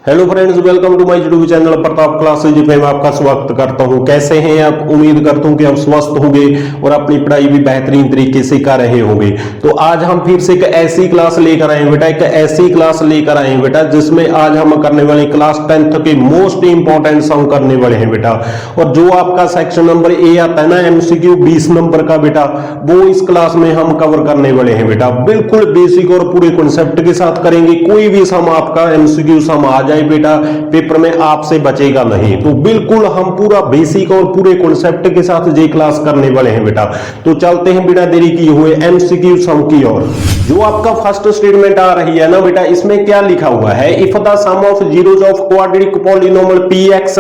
Hello friends, welcome to my YouTube channel Pratap classes में आपका स्वागत करता हूं। कैसे हैं आप? उम्मीद करता हूं कि आप स्वस्थ होंगे और अपनी पढ़ाई भी बेहतरीन तरीके से कर रहे होंगे। तो आज हम फिर से एक ऐसी क्लास लेकर आए बेटा, एक ऐसी क्लास लेकर आए बेटा जिसमें आज हम करने वाले क्लास 10th के मोस्ट इंपॉर्टेंट सम करने वाले हैं बेटा। और जो आपका सेक्शन नंबर ए आता है ना, एमसीक्यू 20 नंबर का बेटा, वो इस क्लास में हम कवर करने वाले हैं बेटा। बिल्कुल बेसिक और पूरे कॉन्सेप्ट के साथ करेंगे। कोई भी सम आपका एमसीक्यू सम आ जाए बेटा, पेपर में आपसे बचेगा नहीं। तो बिल्कुल हम पूरा बेसिक और पूरे कॉन्सेप्ट के साथ ये क्लास करने वाले हैं बेटा। तो चलते हैं बिना देरी किए हुए एमसीक्यू सम की ओर। जो आपका फर्स्ट स्टेटमेंट आ रही है ना बेटा, इसमें क्या लिखा हुआ है? If the sum of zeros of quadratic polynomial px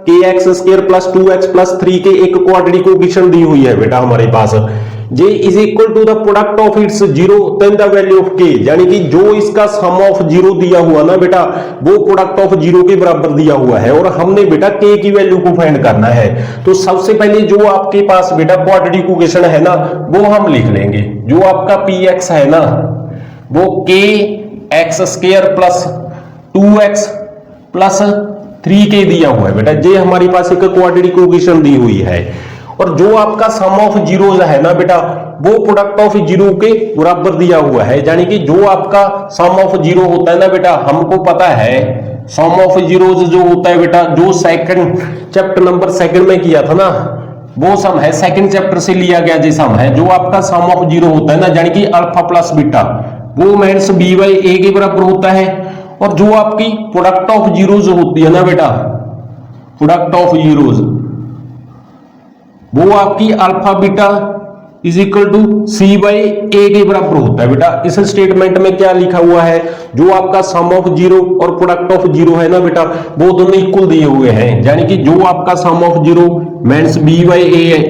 kx square plus 2x plus 3 के एक क्वाड्रेटिक इक्वेशन दी हुई है बेटा हमारे पास। J is equal to the product of its zero then the value of k, यानी कि जो इसका सम ऑफ जीरो दिया हुआ ना बेटा, वो प्रोडक्ट ऑफ जीरो के बराबर दिया हुआ है। और हमने बेटा k की वैल्यू को फाइंड करना है। तो सबसे पहले जो आपके पास बेटा क्वाड्रेटिक इक्वेशन है ना, वो हम लिख लेंगे। जो आपका px है ना, वो kx square plus 2x plus 3k दिया हुआ है बेटा। ये हमारी पास एक क्वाड्रेटिक इक्वेशन दी हुई है। और जो आपका सम ऑफ जीरोस है ना बेटा, वो प्रोडक्ट ऑफ जीरो के बराबर दिया हुआ है। यानी कि जो आपका सम ऑफ जीरो होता है ना बेटा, हमको पता है सम ऑफ जीरोस जो होता है बेटा, जो सेकंड चैप्टर नंबर सेकंड में किया था ना, वो सम है सेकंड चैप्टर से लिया गया जो सम है। जो आपका सम ऑफ जीरो होता है ना, यानी कि अल्फा प्लस बीटा, वो माइनस बी बाई ए के बराबर होता है। और जो आपकी प्रोडक्ट ऑफ जीरोस होती है ना बेटा, प्रोडक्ट ऑफ जीरोस, वो आपकी alpha beta is equal to C by A के बराबर होता है बेटा। इस स्टेटमेंट में क्या लिखा हुआ है? जो आपका सम ऑफ जीरो और प्रोडक्ट ऑफ जीरो है ना बेटा, वो दोनों इक्वल दिए हुए हैं। यानी कि जो आपका sum of zero minus B by A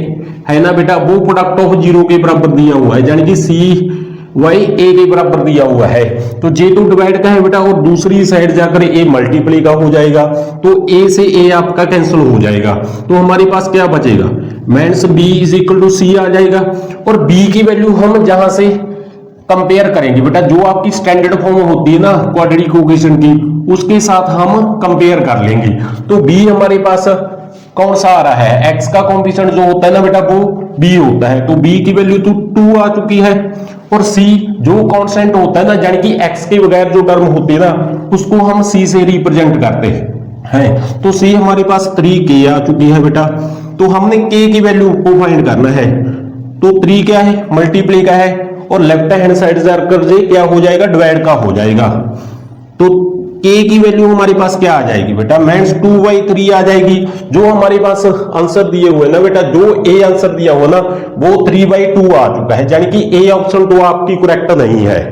है ना बेटा, वो प्रोडक्ट ऑफ जीरो के बराबर दिया हुआ है। यानी कि सी वाई ए के बराबर दिया हुआ है। तो जे टू डिवाइड का है बेटा, और दूसरी साइड जाकर ए मल्टीप्लाई का हो जाएगा। तो ए से ए आपका कैंसिल हो जाएगा। तो हमारे पास क्या बचेगा? Minus B is equal to C आ जाएगा। और बी की वैल्यू हम जहां से कंपेयर करेंगे बेटा, जो आपकी स्टैंडर्ड फॉर्म होती है ना क्वाड्रेटिक इक्वेशन की, उसके साथ हम कंपेयर कर लेंगे। तो बी हमारे पास कौन सा आ रहा है? एक्स का कॉम्पिटिशन जो होता है ना बेटा, वो बी होता है। तो बी की वैल्यू तो 2 आ चुकी है। और सी जो कांस्टेंट होता है ना, यानी कि एक्स के बगैर जो टर्म होती है ना, उसको हम सी से रिप्रेजेंट करते हैं। तो सी हमारे पास 3k आ चुकी है बेटा। तो हमने k की वैल्यू को फाइंड करना है। तो 3 क्या है? मल्टीप्लाई का है। और लेफ्ट हैंड साइड जाकर जे क्या हो जाएगा? डिवाइड का हो जाएगा। तो k की वैल्यू हमारे पास क्या आ जाएगी बेटा? माइनस 2/3 आ जाएगी। जो हमारे पास आंसर दिए हुए ना बेटा, जो ए आंसर दिया हुआ ना, वो 3/2 आ चुका है। यानी कि ए ऑप्शन तो आपकी करेक्ट नहीं है।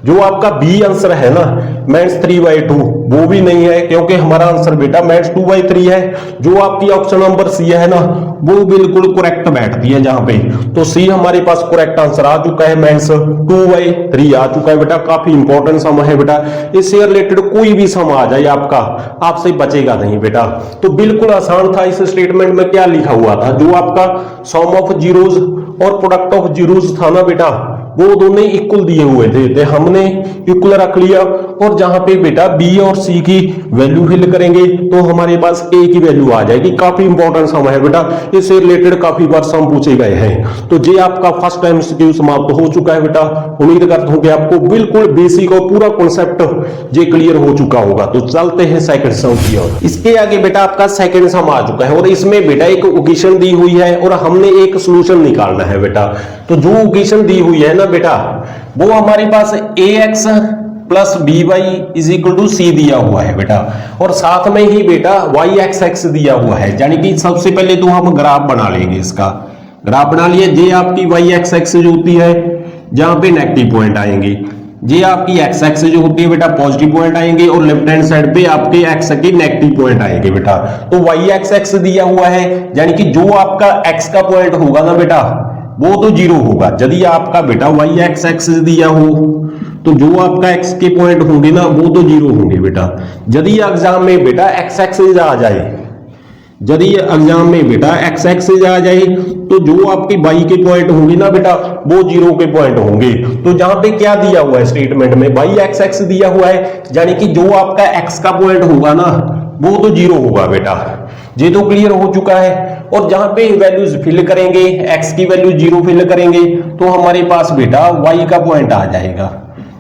जो आपका बी आंसर है ना, माइनस 3/2, वो भी नहीं है, क्योंकि हमारा आंसर बेटा माइनस 2/3 है। जो आपकी ऑप्शन नंबर सी है ना, वो बिल्कुल करेक्ट बैठती है जहां पे। तो सी हमारे पास करेक्ट आंसर आ चुका है, माइनस 2/3 आ चुका है बेटा। काफी इंपॉर्टेंट सम है बेटा। इससे रिलेटेड कोई भी सम आ जाए आपका, आपसे बचेगा नहीं बेटा। तो बिल्कुल आसान था। इस स्टेटमेंट में क्या लिखा हुआ था? जो आपका सम ऑफ जीरोस और प्रोडक्ट ऑफ जीरोस था ना बेटा, वो दोनों इक्वल दिए हुए थे। हमने इक्वल रख लिया। और जहां पे बेटा बी और सी की वैल्यू फिल करेंगे, तो हमारे पास ए की वैल्यू आ जाएगी। काफी इंपॉर्टेंट सम है बेटा। इससे रिलेटेड काफी बार सम पूछे गए हैं। तो ये आपका फर्स्ट एमसीक्यू समाप्त हो चुका है बेटा। उम्मीद करता हूं कि आपको बिल्कुल बेसिक और पूरा कॉन्सेप्ट ये क्लियर हो चुका होगा। तो चलते हैं सेकंड सम की ओर। इसके आगे बेटा आपका सेकंड सम आ चुका है। और इसमें बेटा एक इक्वेशन दी हुई है और हमने एक सोल्यूशन निकालना है बेटा। तो जो इक्वेशन दी हुई है ना बेटा, वो हमारे पास ax plus B Y is equal to C दिया हुआ है बेटा। और साथ में ही बेटा वाई एक्स एक्स दिया हुआ है। यानी कि सबसे पहले तो हम ग्राफ बना लेंगे। इसका ग्राफ बना लिए। जे आपकी वाई एक्स एक्स जो होती है, जहां पे नेगेटिव पॉइंट आएंगे। जे आपकी एक्स एक्स जो होती है बेटा, पॉजिटिव पॉइंट आएंगे। और लेफ्ट हैंड साइड पे आपके एक्स के नेगेटिव पॉइंट आएंगे बेटा। तो वाई एक्स एक्स दिया हुआ है, यानी कि जो आपका एक्स का पॉइंट होगा ना बेटा, वो तो जीरो होगा। यदि आपका बेटा वाई एक्स एक्स दिया हो, तो जो आपका एक्स के पॉइंट होंगे ना, वो तो जीरो होंगे बेटा। यदि एग्जाम में बेटा एक्स एक्सिस आ जाए, यदि एग्जाम में बेटा एक्स एक्सिस आ जाए तो जो आपकी वाई के पॉइंट होंगे ना बेटा वो जीरो के पॉइंट होंगे। तो जहां पे क्या दिया हुआ है स्टेटमेंट में, वाई एक्स एक्स दिया हुआ है, यानी कि जो आपका एक्स का पॉइंट होगा ना वो तो जीरो होगा बेटा। ये तो क्लियर हो चुका है। और जहां पे वैल्यूज फिल करेंगे, एक्स की वैल्यू जीरो फिल करेंगे तो हमारे पास बेटा वाई का पॉइंट आ जाएगा।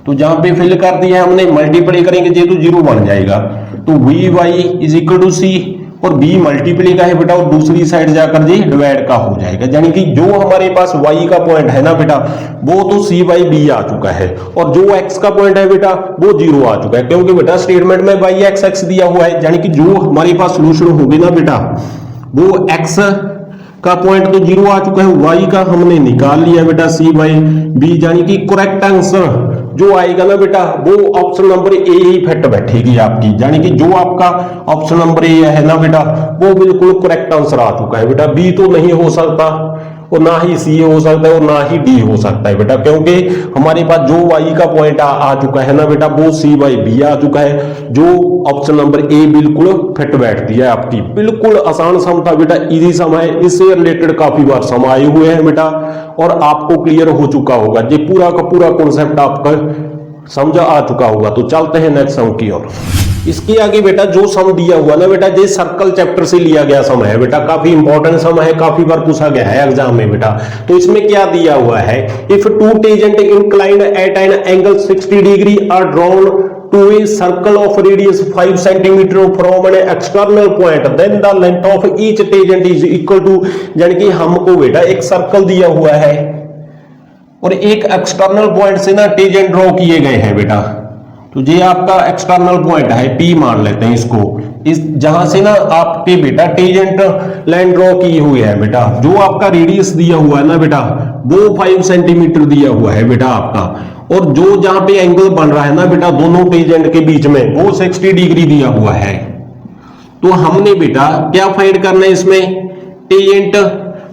तो जहां पे फिल कर दिया हमने, मल्टीप्लाई करेंगे ये तो जीरो बन जाएगा। तो V Y is equal to C, और बी मल्टीप्लाई का है बेटा और दूसरी साइड जाकर जी डिवाइड का हो जाएगा, यानी कि जो हमारे पास y का पॉइंट है ना बेटा वो तो c बाई बी आ चुका है, और जो x का पॉइंट है बेटा वो जीरो आ चुका है, क्योंकि बेटा स्टेटमेंट में y x x दिया हुआ है, यानी कि जो हमारे पास सोल्यूशन होगी ना बेटा वो x का पॉइंट तो जीरो आ चुका है, y का हमने निकाल लिया बेटा c बाई बी, यानी कि करेक्ट आंसर जो आएगा ना बेटा वो option number A he fit बैठेगी आपकी, यानी कि जो आपका ऑप्शन नंबर ए है ना बेटा वो बिल्कुल करेक्ट आंसर आ चुका है बेटा। बी तो नहीं हो सकता और ना ही सी हो सकता है और ना ही डी हो सकता है बेटा, क्योंकि हमारे पास जो वाई का पॉइंट आ चुका है ना बेटा वो सी बाई बी आ चुका है, जो ऑप्शन नंबर ए बिल्कुल फिट बैठती है आपकी। बिल्कुल आसान सम था बेटा, इजी सम है, इससे रिलेटेड काफी बार सम आए हुए हैं बेटा और आपको क्लियर हो चुका होगा, ये पूरा का पूरा कॉन्सेप्ट आपका समझ आ चुका होगा। तो चलते हैं नेक्स्ट सम की ओर। इसके आगे बेटा जो सम दिया हुआ ना बेटा ये सर्कल चैप्टर से लिया गया सम है बेटा, काफी इंपॉर्टेंट सम है, काफी बार पूछा गया है एग्जाम में बेटा। तो इसमें क्या दिया हुआ है, if two tangent inclined at an angle 60 degree are drawn to a circle of radius 5 centimetre from an external point then the length of each tangent is equal to, यानी कि हमको बेटा एक सर्कल दिया हुआ है और एक एक्सटर्नल पॉइंट से ना टेंजेंट ड्रॉ किए गए हैं बेटा। तो ये आपका एक्सटर्नल पॉइंट है, पी मान लेते हैं इसको, इस जहां से ना आपके बेटा टेंजेंट लाइन ड्रॉ की हुई है बेटा, जो आपका रेडियस दिया हुआ है ना बेटा वो 5 सेंटीमीटर दिया हुआ है बेटा आपका, और जो जहां पे एंगल बन रहा है ना बेटा दोनों टेंजेंट के बीच में वो 60 डिग्री दिया हुआ है। तो हमने बेटा क्या फाइंड करना है, इसमें टेंजेंट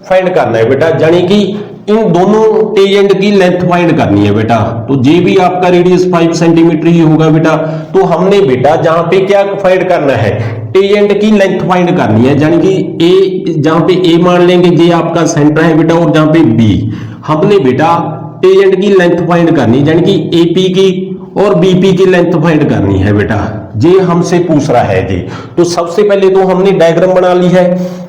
फाइंड करना है बेटा, यानी कि इन दोनों टेंजेंट की लेंथ फाइंड करनी है बेटा। तो जे भी आपका रेडियस 5 सेंटीमीटर ही होगा बेटा, तो हमने बेटा जहां पे क्या फाइंड करना है, टेंजेंट की लेंथ फाइंड करनी है, यानी कि ए जहां पे ए मान लेंगे ये आपका सेंटर है बेटा, और जहां पे बी हमने बेटा टेंजेंट की लेंथ फाइंड करनी है, यानी कि एपी की और बीपी की लेंथ फाइंड करनी है बेटा, ये हमसे पूछ रहा है जी। तो सबसे पहले तो हमने डायग्राम बना ली है,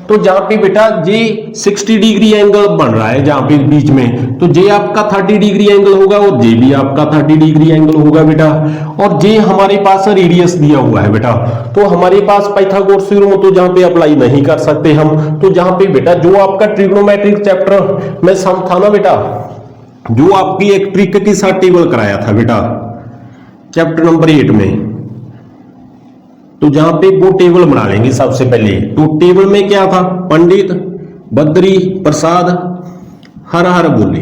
तो जहां पे बेटा ये 60 डिग्री एंगल बन रहा है जहां पे बीच में, तो ये आपका 30 डिग्री एंगल होगा और ये भी आपका 30 डिग्री एंगल होगा बेटा, और ये हमारे पास रेडियस दिया हुआ है बेटा। तो हमारे पास पाइथागोरस थ्योरम तो जहां पे अप्लाई नहीं कर सकते हम, तो जहां पे बेटा जो आपका ट्रिग्नोमेट्रिक चैप्टर में सम था ना बेटा, जो आपकी एक ट्रिक के साथ टेबल कराया था बेटा चैप्टर नंबर 8 में, तो जहां पे वो टेबल बना लेंगे सबसे पहले। तो टेबल में क्या था, पंडित बद्री प्रसाद हर हर बोले,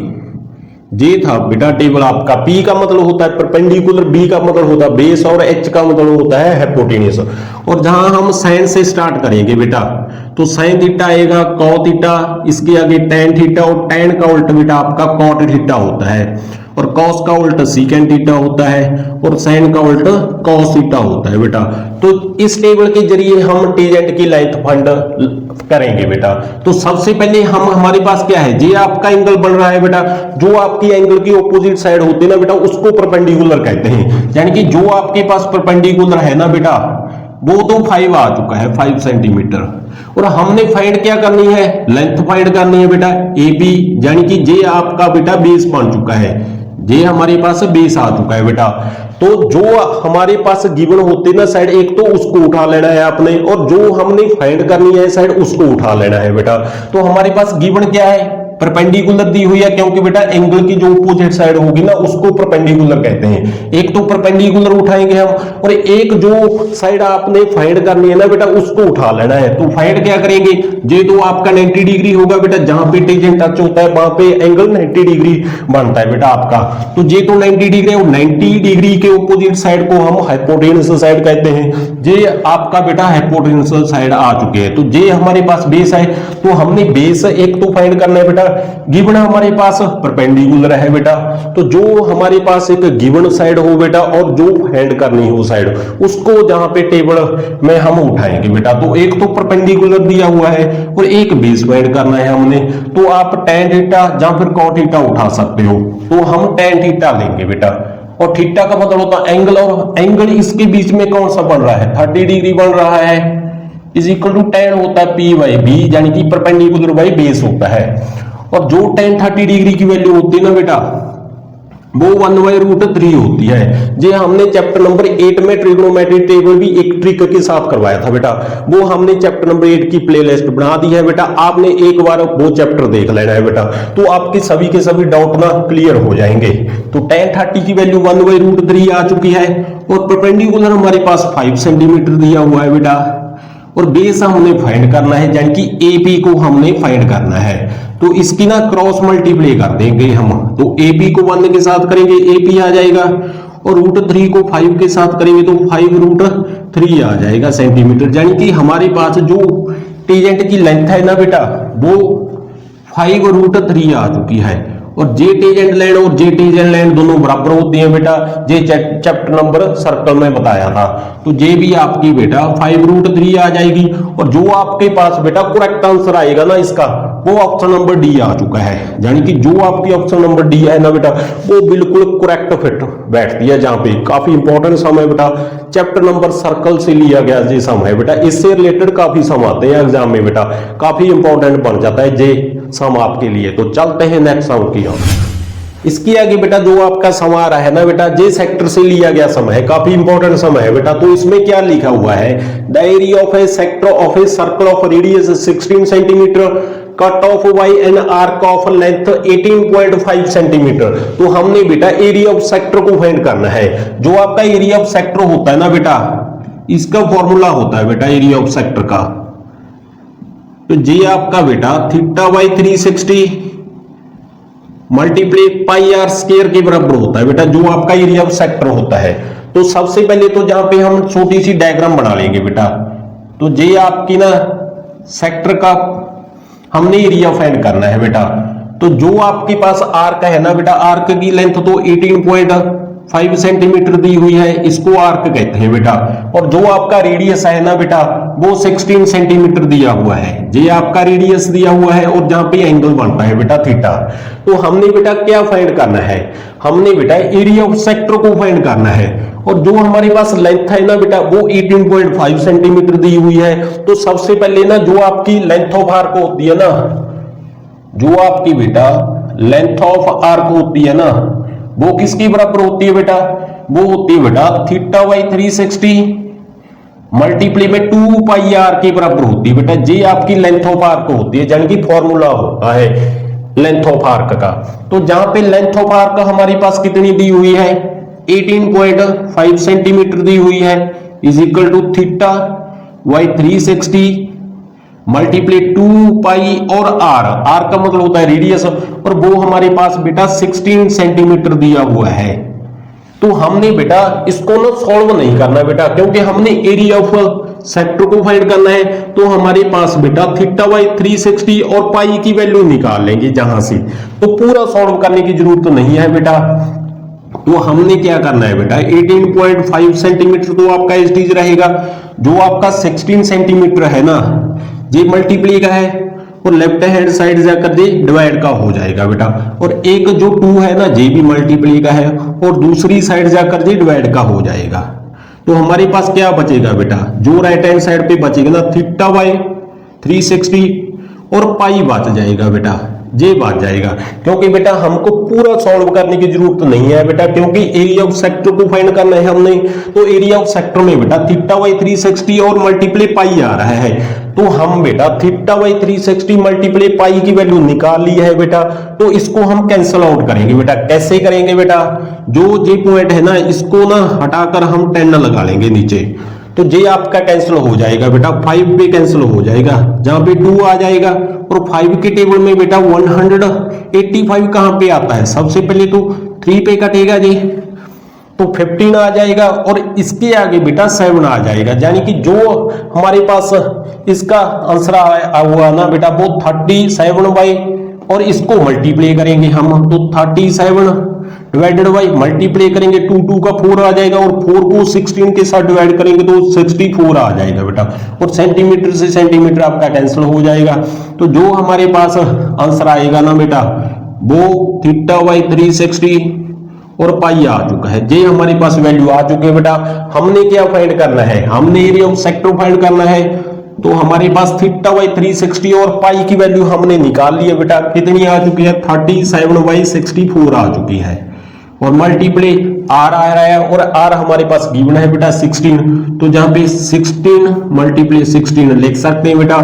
ये था बेटा टेबल आपका। P का मतलब होता है परपेंडिकुलर, B का मतलब होता है बेस और H का मतलब होता है हाइपोटेन्यूज। और जहां हम साइन से स्टार्ट करेंगे बेटा, तो साइन थीटा आएगा, कॉस थीटा, इसके आगे टैन थीटा, और टैन का उल्टा बेटा आपका कॉट थीटा होता है, और कॉस का उल्टा सीकेंड थीटा होता है, और साइन का उल्टा कॉस थीटा होता है बेटा। तो इस टेबल के जरिए हम टेंजेंट की लेंथ फाइंड करेंगे बेटा। तो सबसे पहले हम हमारे पास क्या है, ये आपका एंगल बन रहा है बेटा, जो आपकी एंगल की ऑपोजिट साइड होती है ना बेटा उसको परपेंडिकुलर कहते हैं, यानी कि जो आपके पास परपेंडिकुलर है ना बेटा वो तो 5 आ चुका है, 5 सेंटीमीटर, और हमने फाइंड क्या करनी है, लेंथ फाइंड करनी है बेटा ए बी, यानी कि ये आपका बेटा बेस बन चुका है, ये हमारे पास बेस आ चुका है बेटा। तो जो हमारे पास गिवन होते ना साइड, एक तो उसको उठा लेना है आपने, और जो हमने फाइंड करनी है साइड उसको उठा लेना है बेटा। तो हमारे पास गिवन क्या है, परपेंडिकुलर दी हुई है, क्योंकि बेटा एंगल की जो अपोजिट साइड होगी ना उसको परपेंडिकुलर कहते हैं। एक तो परपेंडिकुलर उठाएंगे हम, और एक जो साइड आपने फाइंड करनी है ना बेटा उसको उठा लेना है। तो फाइंड क्या करेंगे, ये तो आपका 90 डिग्री होगा बेटा, जहां पे टेंजेंट टच होता है वहां पे एंगल 90 डिग्री बनता है बेटा आपका। तो ये तो 90 डिग्री है, और 90 डिग्री के अपोजिट साइड को हम हाइपोटेन्यूज साइड कहते हैं। ये आपका बेटा हाइपोटेन्यूज साइड आ चुके हैं। तो ये हमारे पास बेस है, तो हमने बेस एक तो फाइंड करना है बेटा गिवन हमारे पास परपेंडिकुलर है बेटा, तो जो हमारे पास एक गिवन साइड हो बेटा और जो फाइंड करनी हो साइड, उसको जहां पे टेबल में हम उठाएंगे बेटा। तो एक तो परपेंडिकुलर दिया हुआ है और एक बेस फाइंड करना है हमने, तो आप tan थीटा या फिर cot थीटा उठा सकते हो। तो हम tan थीटा लेंगे बेटा, और थीटा का मतलब होता है एंगल, और एंगल इसके बीच में कौन सा बन रहा है, 30 डिग्री बन रहा है, इज इक्वल टू tan होता है P बाई बी, यानी कि परपेंडिकुलर बाई बेस होता है। और जो tan 30 डिग्री की वैल्यू होती है ना बेटा, वो 1/√3 होती है। ये हमने चैप्टर नंबर 8 में ट्रिग्नोमेट्री टेबल भी एक ट्रिक के साथ करवाया था बेटा, वो हमने चैप्टर नंबर 8 की प्लेलिस्ट बना दी है बेटा, आपने एक बार वो चैप्टर देख लेना है बेटा, तो आपके सभी के सभी डाउट ना क्लियर हो जाएंगे। तो tan 30 की वैल्यू 1/√3 आ चुकी है, और परपेंडिकुलर हमारे पास 5 सेंटीमीटर दिया हुआ है बेटा, और बेस हमने फाइंड करना है, यानी कि एपी को हमने फाइंड करना है। तो इसकी ना क्रॉस मल्टीप्लाई कर देंगे हम, तो एपी को 1 के साथ करेंगे एपी आ जाएगा, और √3 को 5 के साथ करेंगे तो 5√3 आ जाएगा सेंटीमीटर, यानी कि हमारे पास जो टेंजेंट की लेंथ है ना बेटा, वो 5√3 आ चुकी है। और जे टेंजेंट लाइन और जे टेंजेंट लाइन दोनों बराबर होती हैं बेटा, जे चैप्टर नंबर सर्कल में बताया था। तो जे भी आपकी बेटा 5√3 आ जाएगी, और जो आपके पास बेटा करेक्ट आंसर आएगा ना इसका, वो ऑप्शन नंबर डी आ चुका है, यानी कि जो आपकी ऑप्शन नंबर डी है ना बेटा, वो बिल्कुल करेक्ट फिट बैठती है। जहां पे काफी इंपॉर्टेंट सम है बेटा, चैप्टर नंबर सर्कल से लिया गया ये सम है बेटा, इससे रिलेटेड काफी सम आते हैं एग्जाम में बेटा, काफी इंपॉर्टेंट बन जाता है ये सम आपके लिए। तो चलते हैं नेक्स्ट सम की ओर। इसकी आगे बेटा जो आपका सम आ रहा है ना बेटा, जे सेक्टर से लिया गया सम है, काफी इंपॉर्टेंट सम है बेटा। तो इसमें क्या लिखा हुआ है, the area of A sector of A circle of radius 16 centimetre, cut off by an arc of length 18.5 centimetre. तो हमने बेटा एरिया ऑफ सेक्टर को फाइंड करना है। जो आपका एरिया ऑफ सेक्टर होता है ना बेटा, इसका फॉर्मूला होता है बेटा एरिया ऑफ सेक्टर का, तो जी आपका बेटा θ/360 मल्टीप्लाई पाई आर स्क्वायर के बराबर होता है बेटा, जो आपका एरिया ऑफ सेक्टर होता है। तो सबसे पहले तो जहां पे हम छोटी सी डायग्राम बना लेंगे बेटा, तो ये आपकी ना सेक्टर का हमने एरिया फाइंड करना है बेटा। तो जो आपके पास आर्क है ना बेटा, आर्क की लेंथ तो 18.5 सेंटीमीटर दी हुई है, इसको आर्क कहते हैं बेटा। और जो आपका रेडियस है ना बेटा, वो 16 सेंटीमीटर दिया हुआ है, ये आपका रेडियस दिया हुआ है, और जहां पे एंगल बनता है बेटा थीटा। तो हमने बेटा क्या फाइंड करना है, हमने बेटा एरिया ऑफ सेक्टर को फाइंड करना है। और जो हमारे पास लेंथ है ना बेटा, वो 18.5 सेंटीमीटर दी हुई है। तो सबसे पहले ना जो आपकी लेंथ ऑफ आर्क होती है ना, जो आपकी बेटा लेंथ ऑफ आर्क होती है ना, वो किसकी बराबर होती है बेटा, वो होती है बेटा θ/360 मल्टीप्लाई में 2 पाई आर के बराबर होती है बेटा। ये आपकी लेंथ ऑफ आर्क होती है, यानी कि फॉर्मूला होता है लेंथ ऑफ आर्क का। तो जहां पे लेंथ ऑफ आर्क हमारे पास कितनी दी हुई है, 18.5 सेंटीमीटर दी हुई है, इज इक्वल टू θ/360 मल्टीप्लाई 2 पाई और आर, आर का मतलब होता है रेडियस, और वो हमारे पास बेटा 16 सेंटीमीटर दिया हुआ है। तो हमने बेटा इसको ना सॉल्व नहीं करना बेटा, क्योंकि हमने एरिया ऑफ सेक्टर को फाइंड करना है। तो हमारे पास बेटा θ/360 और पाई की वैल्यू निकाल लेंगे जहां से, तो पूरा सॉल्व करने की जरूरत नहीं है बेटा। तो हमने क्या करना है बेटा, 18.5 सेंटीमीटर तो आपका एसटीज रहेगा, जो आपका 16 सेंटीमीटर है ना, ये मल्टीप्लाई का है, और लेफ्ट हैंड साइड जाकर ये डिवाइड का हो जाएगा बेटा। और एक जो 2 है ना, ये भी मल्टीप्लाई का है, और दूसरी साइड जाकर ये डिवाइड का हो जाएगा। तो हमारे पास क्या बचेगा बेटा, जो राइट हैंड साइड पे बचेगा ना, θ/360 और पाई बच जाएगा बेटा, ये बात जाएगा। क्योंकि बेटा हमको पूरा सॉल्व करने की जरूरत नहीं है बेटा, क्योंकि एरिया ऑफ सेक्टर को फाइंड करना है हमने। तो एरिया ऑफ सेक्टर में बेटा θ/360 और मल्टीप्लाई पाई आ रहा है, तो हम बेटा θ/360 मल्टीप्लाई पाई की वैल्यू निकाल ली है बेटा। तो इसको हम कैंसिल आउट करेंगे बेटा। कैसे करेंगे बेटा, जो जे पॉइंट है ना, इसको ना हटाकर हम 10 लगा लेंगे नीचे, तो जे आपका कैंसिल हो जाएगा बेटा, 5 पे कैंसिल हो जाएगा, जहां पे 2 आ जाएगा। और 5 के टेबल में बेटा 185 कहां पे आता है, सबसे पहले तो 3 पे कटेगा जी, तो 15 आ जाएगा, और इसके आगे बेटा 7 आ जाएगा, यानी कि जो हमारे पास इसका आंसर हुआ ना बेटा, वो 37/5 और इसको मल्टीप्लाई करेंगे हम, तो 37 डिवाइडेड बाई मल्टीप्लाई करेंगे 2 का 4 आ जाएगा, और 4 को 16 के साथ डिवाइड करेंगे तो 64 आ जाएगा बेटा, और सेंटीमीटर से सेंटीमीटर आपका कैंसिल हो जाएगा। तो जो हमारे पास आंसर आएगा ना बेटा वो θ/360 और पाई आ चुका है। ये हमारे पास वैल्यू आ चुकी है बेटा। हमने क्या फाइंड करना है, हमने एरिया ऑफ सेक्टर फाइंड करना है। तो हमारे पास θ/360 और पाई की वैल्यू हमने निकाल ली है बेटा। कितनी आ चुकी है, 37/64 आ चुकी है, और मल्टीप्लाई आर आ रहा है, और आर हमारे पास गिवन है बेटा 16, तो जहां पे 16 मल्टीप्लाई 16 लिख सकते हैं बेटा,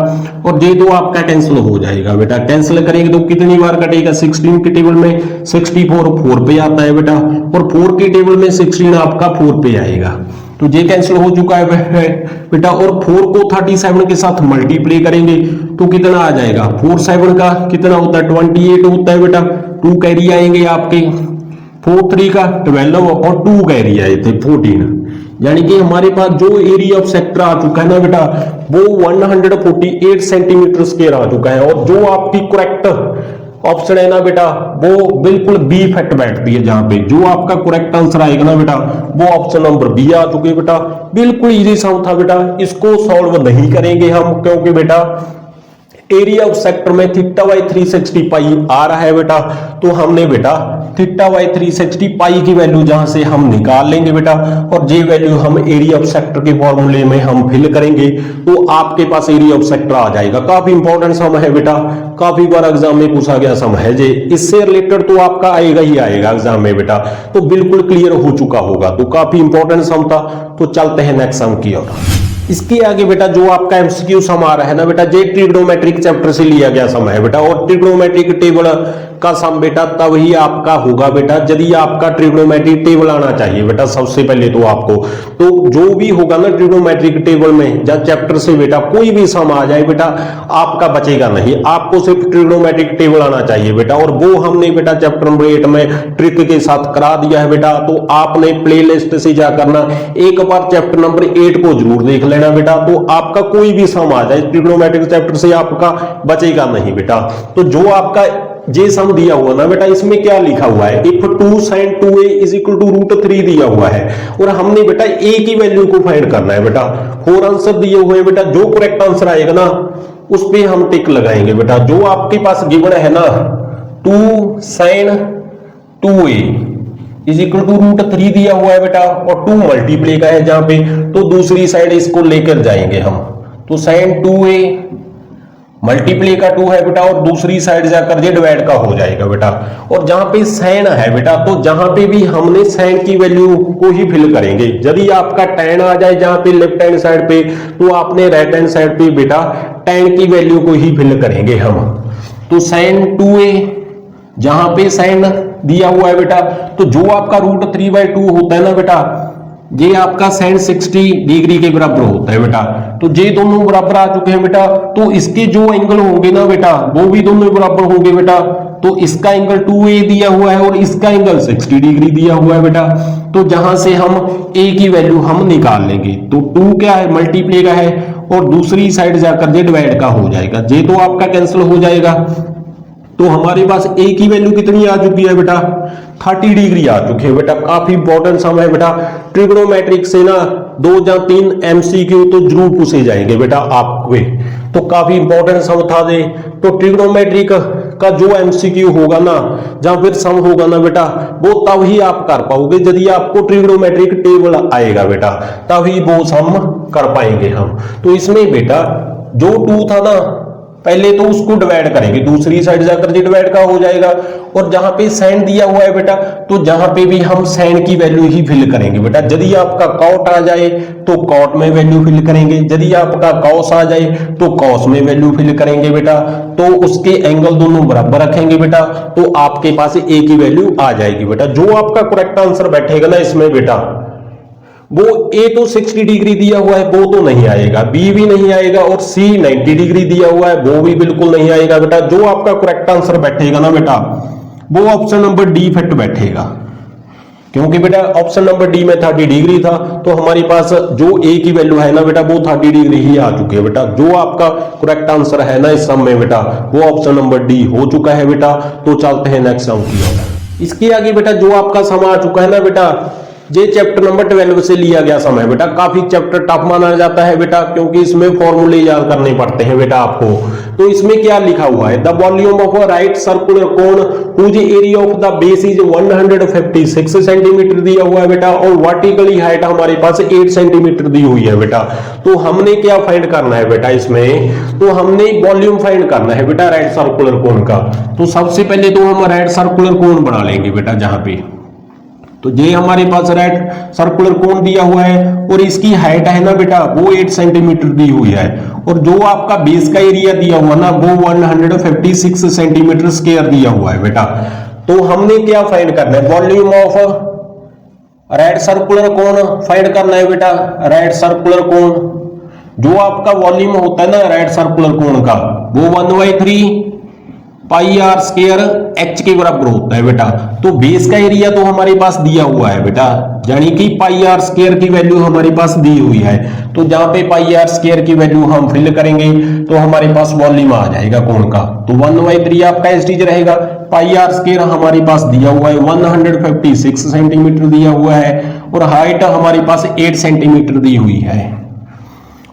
और ये तो आपका कैंसिल हो जाएगा बेटा। कैंसिल करेंगे तो कितनी बार कटेगा, 16 के टेबल में 64 4 पे आता है बेटा, और 4 के टेबल में 16 आपका 4 पे आएगा, तो ये कैंसिल हो चुका है बेटा। और 4 को 37 के साथ मल्टीप्लाई करेंगे तो कितना आ जाएगा, 4 7 का कितना होता है 28 होता है बेटा। 2 कैरी आएंगे आपके, 4 3 का 12 और 2 कैरी आए थे 14, यानी कि हमारे पास जो एरिया ऑफ सेक्टर आ चुका है ना बेटा वो 148 सेंटीमीटर स्क्वायर आ चुका है। और जो आपकी करेक्ट ऑप्शन है ना बेटा वो बिल्कुल बी इफेक्ट बैठती है, जहां पे जो आपका करेक्ट आंसर आएगा ना बेटा वो ऑप्शन नंबर बी आ चुके बेटा। बिल्कुल इजी सम था बेटा, इसको सॉल्व नहीं करेंगे हम, क्योंकि बेटा एरिया ऑफ सेक्टर में θ/360 पाई आ रहा है बेटा, तो हमने बेटा θ/360 पाई की वैल्यू जहां से हम निकाल लेंगे बेटा, और ये वैल्यू हम एरिया ऑफ सेक्टर के फॉर्मूले में हम फिल करेंगे तो आपके पास एरिया ऑफ सेक्टर आ जाएगा। काफी इंपॉर्टेंट सम है बेटा, काफी बार एग्जाम में पूछा गया सम है जे, इससे रिलेटेड तो आपका आएगा ही आएगा एग्जाम में बेटा, तो बिल्कुल क्लियर हो चुका होगा। तो काफी इंपॉर्टेंट सम था। तो चलते हैं नेक्स्ट सम की ओर। इसके आगे बेटा जो आपका एमसीक्यू सम आ रहा है ना बेटा, जे ट्रिग्नोमेट्रिक चैप्टर से लिया गया सम है बेटा, और ट्रिग्नोमेट्रिक टेबल का सम बेटा तब ही आपका होगा बेटा यदि आपका ट्रिग्नोमेट्रिक टेबल आना चाहिए बेटा। सबसे पहले तो आपको तो जो भी होगा ना ट्रिग्नोमेट्रिक टेबल में या चैप्टर से बेटा कोई भी सम आ जाए बेटा आपका बचेगा नहीं, आपको सिर्फ ट्रिग्नोमेट्रिक टेबल आना चाहिए बेटा। और वो हमने बेटा चैप्टर नंबर 8 में ट्रिक के साथ करा दिया है बेटा, तो आपने प्ले लिस्ट से जा करना एक बार चैप्टर नंबर 8 को जरूर देख लेना बेटा, तो आपका कोई भी सम आ जाए ट्रिग्नोमेट्रिक चैप्टर से आपका बचेगा नहीं बेटा। तो जो आपका जे सम दिया हुआ ना बेटा इसमें क्या लिखा हुआ है, if 2 sin 2a is equal to √3 दिया हुआ है, और हमने बेटा a की वैल्यू को फाइंड करना है बेटा। 4 आंसर दिए हुए हैं बेटा, जो करेक्ट आंसर आएगा ना उस पे हम टिक लगाएंगे बेटा। जो आपके पास गिवन है ना 2 sin 2a is equal to √3 दिया हुआ है बेटा, और 2 मल्टीप्लाई का है जहां पे, तो दूसरी साइड इसको लेकर जाएंगे हम, तो sin 2a मल्टीप्लाई का 2 है बेटा, और दूसरी साइड जाकर ये डिवाइड का हो जाएगा बेटा। और जहां पे साइन है बेटा तो जहां पे भी हमने साइन की वैल्यू को ही फिल करेंगे। यदि आपका tan आ जाए जहां पे लेफ्ट हैंड साइड पे, तो आपने राइट हैंड साइड पे बेटा tan की वैल्यू को ही फिल करेंगे हम। तो sin 2a जहां पे साइन दिया हुआ है बेटा, तो जो आपका √3/2 होता है ना बेटा ये आपका sin 60 डिग्री के बराबर होता है बेटा। तो ये दोनों बराबर आ चुके हैं बेटा, तो इसके जो एंगल होंगे ना बेटा वो भी दोनों बराबर होंगे बेटा। तो इसका एंगल 2a दिया हुआ है और इसका एंगल 60 डिग्री दिया हुआ है बेटा। तो जहां से हम a की वैल्यू हम निकाल लेंगे, तो 2 क्या है मल्टीप्लाई का है, और दूसरी साइड जाकर ये डिवाइड का हो जाएगा, ये तो आपका कैंसिल हो जाएगा। तो हमारे पास a की वैल्यू कितनी आ चुकी है बेटा 30 डिग्री आ चुकी है बेटा। काफी इंपॉर्टेंट सम है बेटा, ट्रिग्नोमेट्रिक से ना 2 या 3 एमसीक्यू तो जरूर पूछे जाएंगे बेटा आपके, तो काफी इंपॉर्टेंट सम था दे। तो ट्रिग्नोमेट्रिक का जो एमसीक्यू होगा ना जहां फिर सम होगा ना बेटा वो तब ही आप कर पाओगे यदि आपको ट्रिग्नोमेट्रिक टेबल आएगा बेटा, तभी वो सम कर पाएंगे हम। तो इसमें बेटा जो 2 था ना पहले तो उसको डिवाइड करेंगे, दूसरी साइड जाकर जो डिवाइड का हो जाएगा, और जहां पे साइन दिया हुआ है बेटा तो जहां पे भी हम साइन की वैल्यू ही फिल करेंगे बेटा। यदि आपका कॉट आ जाए तो कॉट में वैल्यू फिल करेंगे, यदि आपका कॉस आ जाए तो कॉस में वैल्यू फिल करेंगे बेटा। तो उसके एंगल दोनों बराबर रखेंगे बेटा, तो आपके पास a की वैल्यू आ जाएगी बेटा। जो आपका करेक्ट आंसर बैठेगा ना इसमें बेटा वो a तो 60 डिग्री दिया हुआ है वो तो नहीं आएगा, b भी नहीं आएगा, और c 90 डिग्री दिया हुआ है वो भी बिल्कुल नहीं आएगा बेटा। जो आपका करेक्ट आंसर बैठेगा ना बेटा वो ऑप्शन नंबर डी इफेक्ट बैठेगा, क्योंकि बेटा ऑप्शन नंबर डी में 30 डिग्री था, तो हमारे पास जो ए की वैल्यू है ना बेटा वो 30 डिग्री ही आ चुकी है बेटा। जो आपका करेक्ट आंसर है ना इस सम में बेटा वो ऑप्शन नंबर डी हो चुका है बेटा। तो चलते हैं नेक्स्ट सम की ओर। इसके आगे बेटा जो आपका सम आ चुका है ना बेटा, ये चैप्टर नंबर 12 से लिया गया सम है बेटा। काफी चैप्टर टफ माना जाता है बेटा, क्योंकि इसमें फॉर्मूले याद करने पड़ते हैं बेटा आपको। तो इसमें क्या लिखा हुआ है, the volume of a right circular cone whose area of the base is 156 centimetre दिया हुआ है बेटा, और वर्टिकली हाइट हमारे पास 8 सेंटीमीटर दी हुई है बेटा। तो हमने क्या फाइंड करना है बेटा इसमें, तो हमने वॉल्यूम फाइंड करना है बेटा राइट सर्कुलर कोन का। तो सबसे पहले तो हम राइट सर्कुलर कोन बना लेंगे बेटा जहां पे, तो ये हमारे पास राइट सर्कुलर कोन दिया हुआ है और इसकी हाइट है ना बेटा वो 8 सेंटीमीटर दी हुई है, और जो आपका बेस का एरिया दिया हुआ ना वो 156 सेंटीमीटर स्क्वायर दिया हुआ है बेटा। तो हमने क्या फाइंड करना है, volume of right circular cone find करना है बेटा। राइट सर्कुलर कोन जो आपका वॉल्यूम होता है ना राइट सर्कुलर कोन का वो 1/3 पाई आर स्क्वायर एच के बराबर होता है बेटा। तो बेस का एरिया तो हमारे पास दिया हुआ है बेटा, यानी कि पाई आर स्क्वायर की वैल्यू हमारे पास दी हुई है। तो जहां पे पाई आर स्क्वायर की वैल्यू हम फिल करेंगे तो हमारे पास वॉल्यूम आ जाएगा कोण का। तो 1/3 आपका एसटीज रहेगा। पाई आर स्क्वायर हमारे पास दिया हुआ है 156 सेंटीमीटर दिया हुआ है, और हाइट हमारे पास 8 सेंटीमीटर दी हुई है।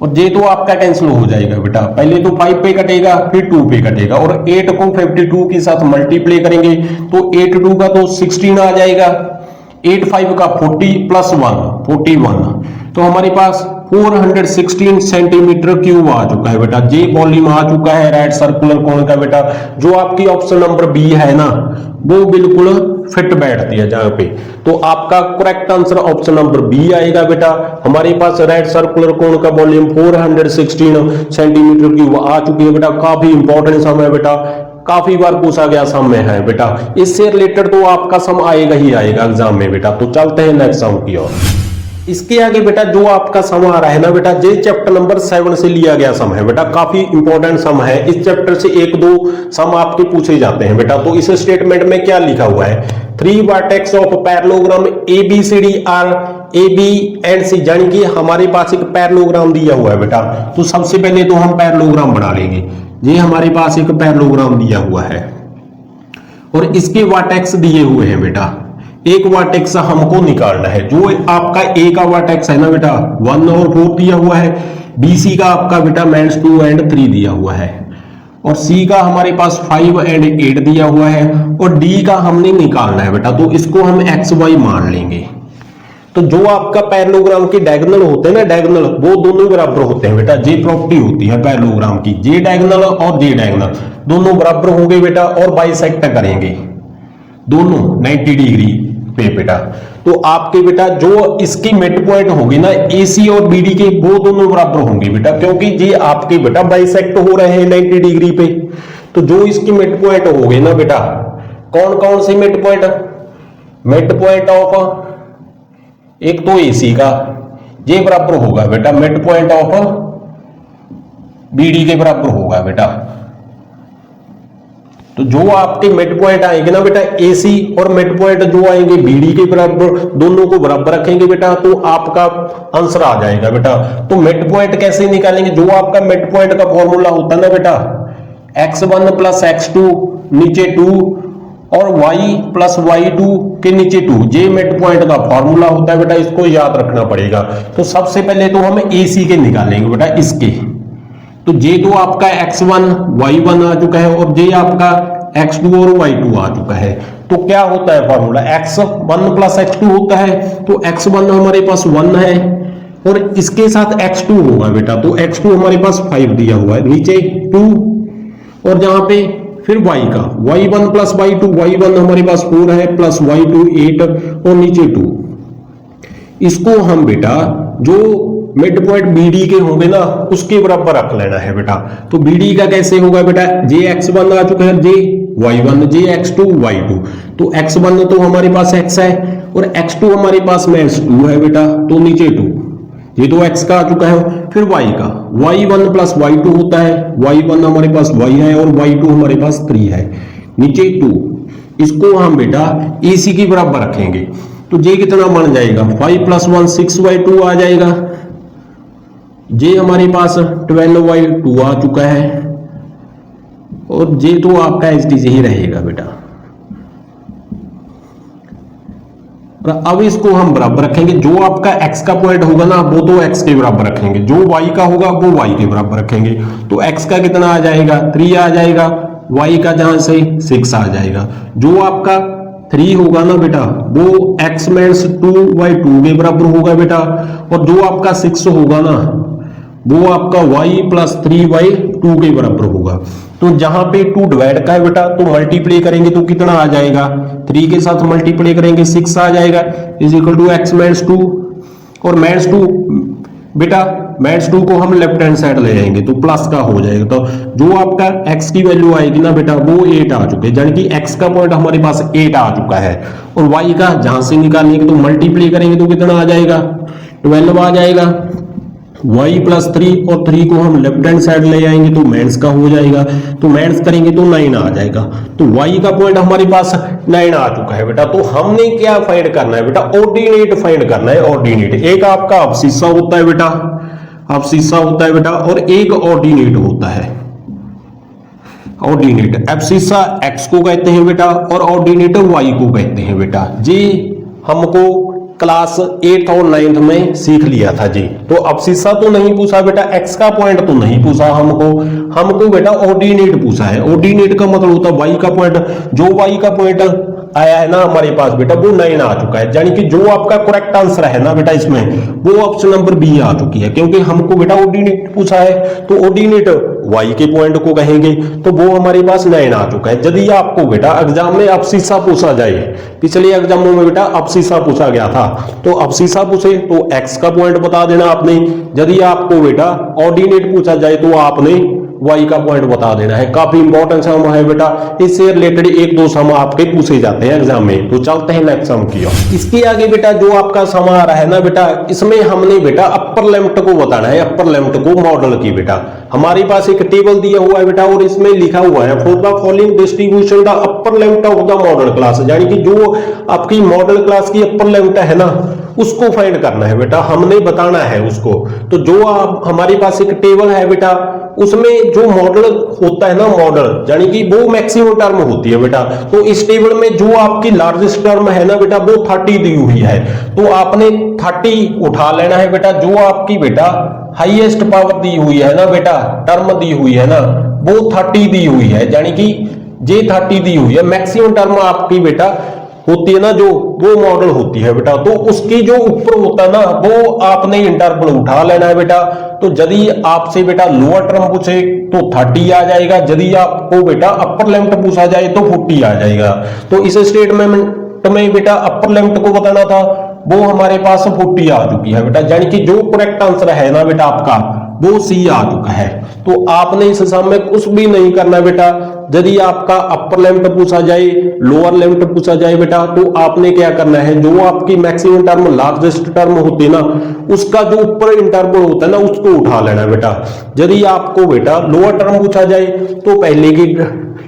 और ये तो आपका कैंसिल हो जाएगा बेटा, पहले तो 5 पे कटेगा फिर 2 पे कटेगा, और 8 को 52 के साथ मल्टीप्लाई करेंगे तो 8 2 का तो 16 आ जाएगा, 8 5 का 40 प्लस 1 41, तो हमारे पास 416 सेंटीमीटर क्यूब आ चुका है बेटा। ये वॉल्यूम आ चुका है राइट सर्कुलर कोन का बेटा। जो आपकी ऑप्शन नंबर बी है ना वो बिल्कुल फिट बैठती है जहां पे, तो आपका correct answer option number B आएगा बेटा। हमारे पास राइट सर्कुलर कोन का वॉल्यूम 416 सेंटीमीटर क्यूब आ चुकी है बेटा। काफी इंपॉर्टेंट सम है बेटा, काफी बार पूछा गया सम में है बेटा, इससे रिलेटेड तो आपका सम आएगा ही आएगा एग्जाम में बेटा। तो चलते हैं नेक्स्ट सम की ओर। इसके आगे बेटा जो आपका सम आ रहा है ना बेटा, ये चैप्टर नंबर 7 से लिया गया सम है बेटा। काफी इंपॉर्टेंट सम है, इस चैप्टर से 1-2 सम आपके पूछे जाते हैं बेटा। तो इस स्टेटमेंट में क्या लिखा हुआ है, 3 vertex of parallelogram ABCD are AB and C, यानी कि हमारे पास एक पैरेललोग्राम दिया हुआ है बेटा। तो सबसे पहले तो हम पैरेललोग्राम बना लेंगे। ये हमारे पास एक पैरेललोग्राम दिया हुआ है और इसके वर्टेक्स दिए हुए हैं बेटा। एक वर्टेक्स हमको निकालना है। जो आपका ए का वर्टेक्स है ना बेटा 1 और 4 दिया हुआ है, BC का आपका बेटा माइनस 2 एंड 3 दिया हुआ है, और C का हमारे पास 5 एंड 8 दिया हुआ है, और D का हमने निकालना है बेटा। तो इसको हम XY मान लेंगे। तो जो आपका पैरेललोग्राम के डायगोनल होते हैं ना, डायगोनल वो दोनों बराबर होते हैं बेटा। ये प्रॉपर्टी होती है पैरेललोग्राम की, जे डायगोनल और जे डायगोनल दोनों बराबर होंगे बेटा, और बाइसेक्ट करेंगे दोनों 90 डिग्री पे बेटा। तो आपके बेटा जो इसकी मिड पॉइंट होगी ना AC और BD के वो दोनों बराबर होंगे बेटा, क्योंकि ये आपके बेटा बाइसेक्ट हो रहे हैं 90 डिग्री पे। तो जो इसकी मिड पॉइंट होगी ना बेटा, कौन कौन सी mid point, mid point of एक तो AC का ये बराबर होगा बेटा, मिड पॉइंट ऑफ BD के बराबर होगा बेटा। तो जो आपके मिड पॉइंट आएंगे ना बेटा AC और मिड पॉइंट जो आएंगे BD के बराबर, दोनों को बराबर रखेंगे बेटा, तो आपका आंसर आ जाएगा बेटा। तो मिड पॉइंट कैसे निकालेंगे, जो आपका मिड पॉइंट का फॉर्मूला होता है ना बेटा x1 प्लस x2 नीचे 2 और y प्लस y2 के नीचे 2, ये मिड पॉइंट का फॉर्मूला होता है बेटा, इसको याद रखना पड़ेगा। तो सबसे पहले तो हम AC के निकालेंगे बेटा इसके। तो ये तो आपका x1 y1 आ चुका है, और ये आपका x2 और y2 आ चुका है। तो क्या होता है फॉर्मूला, x1 प्लस x2 होता है। तो x1 हमारे पास 1 है और इसके साथ x2 होगा बेटा। तो x2 हमारे पास 5 दिया हुआ है, नीचे 2, और जहां पे फिर y का y1 प्लस y2, y1 हमारे पास 4 है प्लस y2 8 और नीचे 2। इसको हम बेटा जो मिड पॉइंट BD के होंगे ना उसके बराबर रख लेना है बेटा। तो BD का कैसे होगा बेटा, जे x1 आ चुका है, जे y1, जे x2 y2। तो x1 तो हमारे पास x है और x2 हमारे पास माइनस 2 है बेटा, तो नीचे 2। ये तो x का आ चुका है, फिर y का y1 प्लस y2 होता है, y1 हमारे पास y है और y2 हमारे पास 3 है, नीचे 2। इसको हम बेटा AC के बराबर रखेंगे। तो जे कितना बन जाएगा 5 + 1 6/2 आ जाएगा। जे हमारे पास 12/2 आ चुका है और जे तो आपका एसटीजे ही रहेगा बेटा। अब इसको हम बराबर रखेंगे, जो आपका x का पॉइंट होगा ना वो तो x के बराबर रखेंगे, जो y का होगा वो y के बराबर रखेंगे। तो x का कितना आ जाएगा 3 आ जाएगा, y का जहां से 6 आ जाएगा। जो आपका 3 होगा ना बेटा वो x - 2/2 के बराबर होगा बेटा, और जो आपका 6 होगा ना वो आपका y + 3/2 के बराबर होगा। तो जहां पे 2 डिवाइड का है बेटा तो मल्टीप्लाई करेंगे तो कितना आ जाएगा, 3 के साथ मल्टीप्लाई करेंगे 6 आ जाएगा, = x - 2। और -2 बेटा -2 को हम लेफ्ट हैंड साइड ले जाएंगे तो प्लस का हो जाएगा। तो जो आपका x की वैल्यू आएगी ना बेटा वो 8 आ चुके, यानी कि x का पॉइंट हमारे पास 8 आ चुका है। और y का जहां से निकालने के तो मल्टीप्लाई करेंगे तो कितना आ जाएगा 12 आ जाएगा, y + 3 और 3 को हम लेफ्ट हैंड साइड ले आएंगे तो माइनस का हो जाएगा, तो माइनस करेंगे तो 9 आ जाएगा। तो y का पॉइंट हमारे पास 9 आ चुका है बेटा। तो हमने क्या फाइंड करना है बेटा, ऑर्डिनेट फाइंड करना है। ऑर्डिनेट एक आपका अब्सिस्सा होता है बेटा, अब्सिस्सा होता है बेटा, और एक ऑर्डिनेट होता है। ऑर्डिनेट अब्सिस्सा x को कहते हैं बेटा और ऑर्डिनेट y को कहते हैं बेटा। जी हमको क्लास 8th और 9th में सीख लिया था जी। तो अब्सिस्सा तो नहीं पूछा बेटा, x का पॉइंट तो नहीं पूछा हमको बेटा ऑर्डिनेट पूछा है। ऑर्डिनेट का मतलब होता है y का पॉइंट, जो y का पॉइंट आया है ना हमारे पास बेटा वो 9 आ चुका है, यानी कि जो आपका करेक्ट आंसर है ना बेटा इसमें वो ऑप्शन नंबर बी आ चुकी है, क्योंकि हमको बेटा ऑर्डिनेट पूछा है। तो ऑर्डिनेट y के पॉइंट को कहेंगे तो वो हमारे पास 9 आ चुका है। यदि आपको बेटा एग्जाम में अब्सिस्सा पूछा जाए, पिछले एग्जामों में बेटा अब्सिस्सा पूछा गया था, तो अब्सिस्सा पूछे तो x का पॉइंट बता देना आपने। यदि आपको बेटा ऑर्डिनेट पूछा जाए तो आपने y का पॉइंट बता देना है। काफी इंपॉर्टेंट सम है बेटा, इससे रिलेटेड 1-2 सम आपके पूछे जाते हैं एग्जाम में। तो चलते हैं नेक्स्ट सम की ओर। इसके आगे बेटा जो आपका सम आ रहा है ना बेटा, इसमें हमने बेटा अपर लिमिट को बताना है, अपर लिमिट को मॉडल की बेटा। हमारे पास एक टेबल दिया हुआ है बेटा और इसमें लिखा हुआ है for the following distribution the upper limit of the model class, यानी कि जो आपकी मॉडल क्लास की अपर लिमिट है ना उसको फाइंड करना है बेटा, हमने बताना है उसको। तो जो हमारे पास एक टेबल है बेटा उसमें जो मॉडल होता है ना, मॉडल यानी कि वो मैक्सिमम टर्म होती है बेटा। तो इस टेबल में जो आपकी लार्जेस्ट टर्म है ना बेटा वो 30 दी हुई है, तो आपने 30 उठा लेना है बेटा। जो आपकी बेटा हाईएस्ट पावर दी हुई है ना बेटा, टर्म दी हुई है ना वो 30 दी हुई है, यानी कि जे 30 दी हुई है। मैक्सिमम टर्म आपकी बेटा होती है ना जो वो मॉडल होती है बेटा, तो उसकी जो ऊपर होता है ना वो आपने इंटरवल उठा लेना है बेटा। तो यदि आपसे बेटा लोअर टर्म पूछे तो 30 आ जाएगा, यदि आपको बेटा अपर लिमिट पूछा जाए तो 40 आ जाएगा। तो इस स्टेटमेंट में बेटा अपर लिमिट को बताना था, वो हमारे पास 40 आ चुकी है बेटा, यानी कि जो करेक्ट आंसर है ना बेटा आपका वो सी आ चुका है। तो आपने इस सम में कुछ भी नहीं करना बेटा। यदि आपका अपर लिमिट पूछा जाए, लोअर लिमिट पूछा जाए बेटा, तो आपने क्या करना है, जो आपकी मैक्सिमम टर्म लार्जेस्ट टर्म होती है ना उसका जो ऊपर इंटरवल होता है ना उसको उठा लेना बेटा। यदि आपको बेटा लोअर टर्म पूछा जाए तो पहले की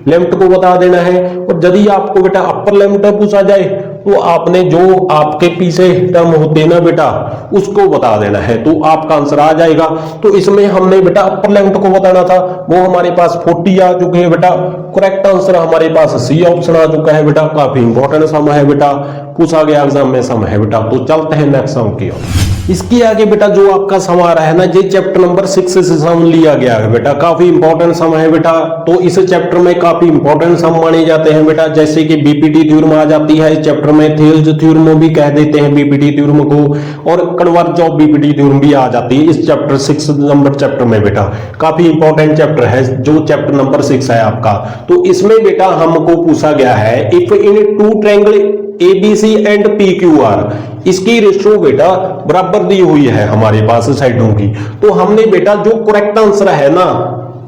लिमिट को बता देना है, और यदि आपको बेटा अपर लिमिट पूछा जाए तो आपने जो आपके पीछे टर्म होते हैं ना बेटा उसको बता देना है, तो आपका आंसर आ जाएगा। तो इसमें हमने बेटा अपर लिमिट को बताना था, वो हमारे पास 40 आ चुके हैं बेटा। करेक्ट आंसर हमारे पास सी ऑप्शन आ चुका है बेटा। काफी इंपॉर्टेंट सम है बेटा, पूछा गया एग्जाम में सम है बेटा। तो चलते हैं नेक्स्ट सम की ओर। इसके आगे बेटा जो आपका सम आ रहा है ना, ये चैप्टर नंबर 6 से सम लिया गया है बेटा। काफी इंपॉर्टेंट सम है बेटा, तो इस चैप्टर में काफी इंपॉर्टेंट सम माने जाते हैं बेटा, जैसे कि बीपीटी थ्योरम आ जाती है इस चैप्टर में, थेल्स थ्योरम भी कह देते हैं बीपीटी थ्योरम को, और कन्वर्ज ऑफ बीपीटी थ्योरम भी आ जाती है इस चैप्टर 6 नंबर चैप्टर में बेटा। काफी इंपॉर्टेंट चैप्टर है जो चैप्टर नंबर 6 है आपका। तो इसमें बेटा हमको पूछा गया है if in two triangle ABC and PQR, इसकी रेशो बेटा बराबर दी हुई है हमारे पास साइडों की। तो हमने बेटा जो करेक्ट आंसर है ना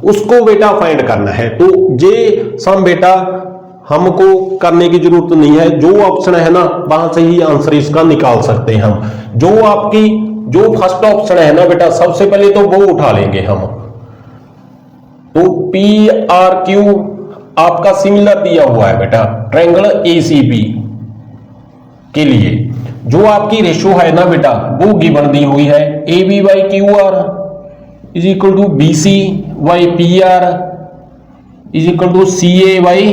उसको बेटा फाइंड करना है। तो ये सम बेटा हमको करने की जरूरत नहीं है, जो ऑप्शन है ना वहां से ही आंसर इसका निकाल सकते हैं हम। जो आपकी जो फर्स्ट ऑप्शन है ना बेटा सबसे पहले तो वो उठा लेंगे हम। तो PRQ आपका सिमिलर दिया हुआ है बेटा ट्रायंगल ACB के लिए, जो आपकी रेशो है ना बेटा वो गिवन दी हुई है, A B by Q R is equal to B C by P R is equal to C A by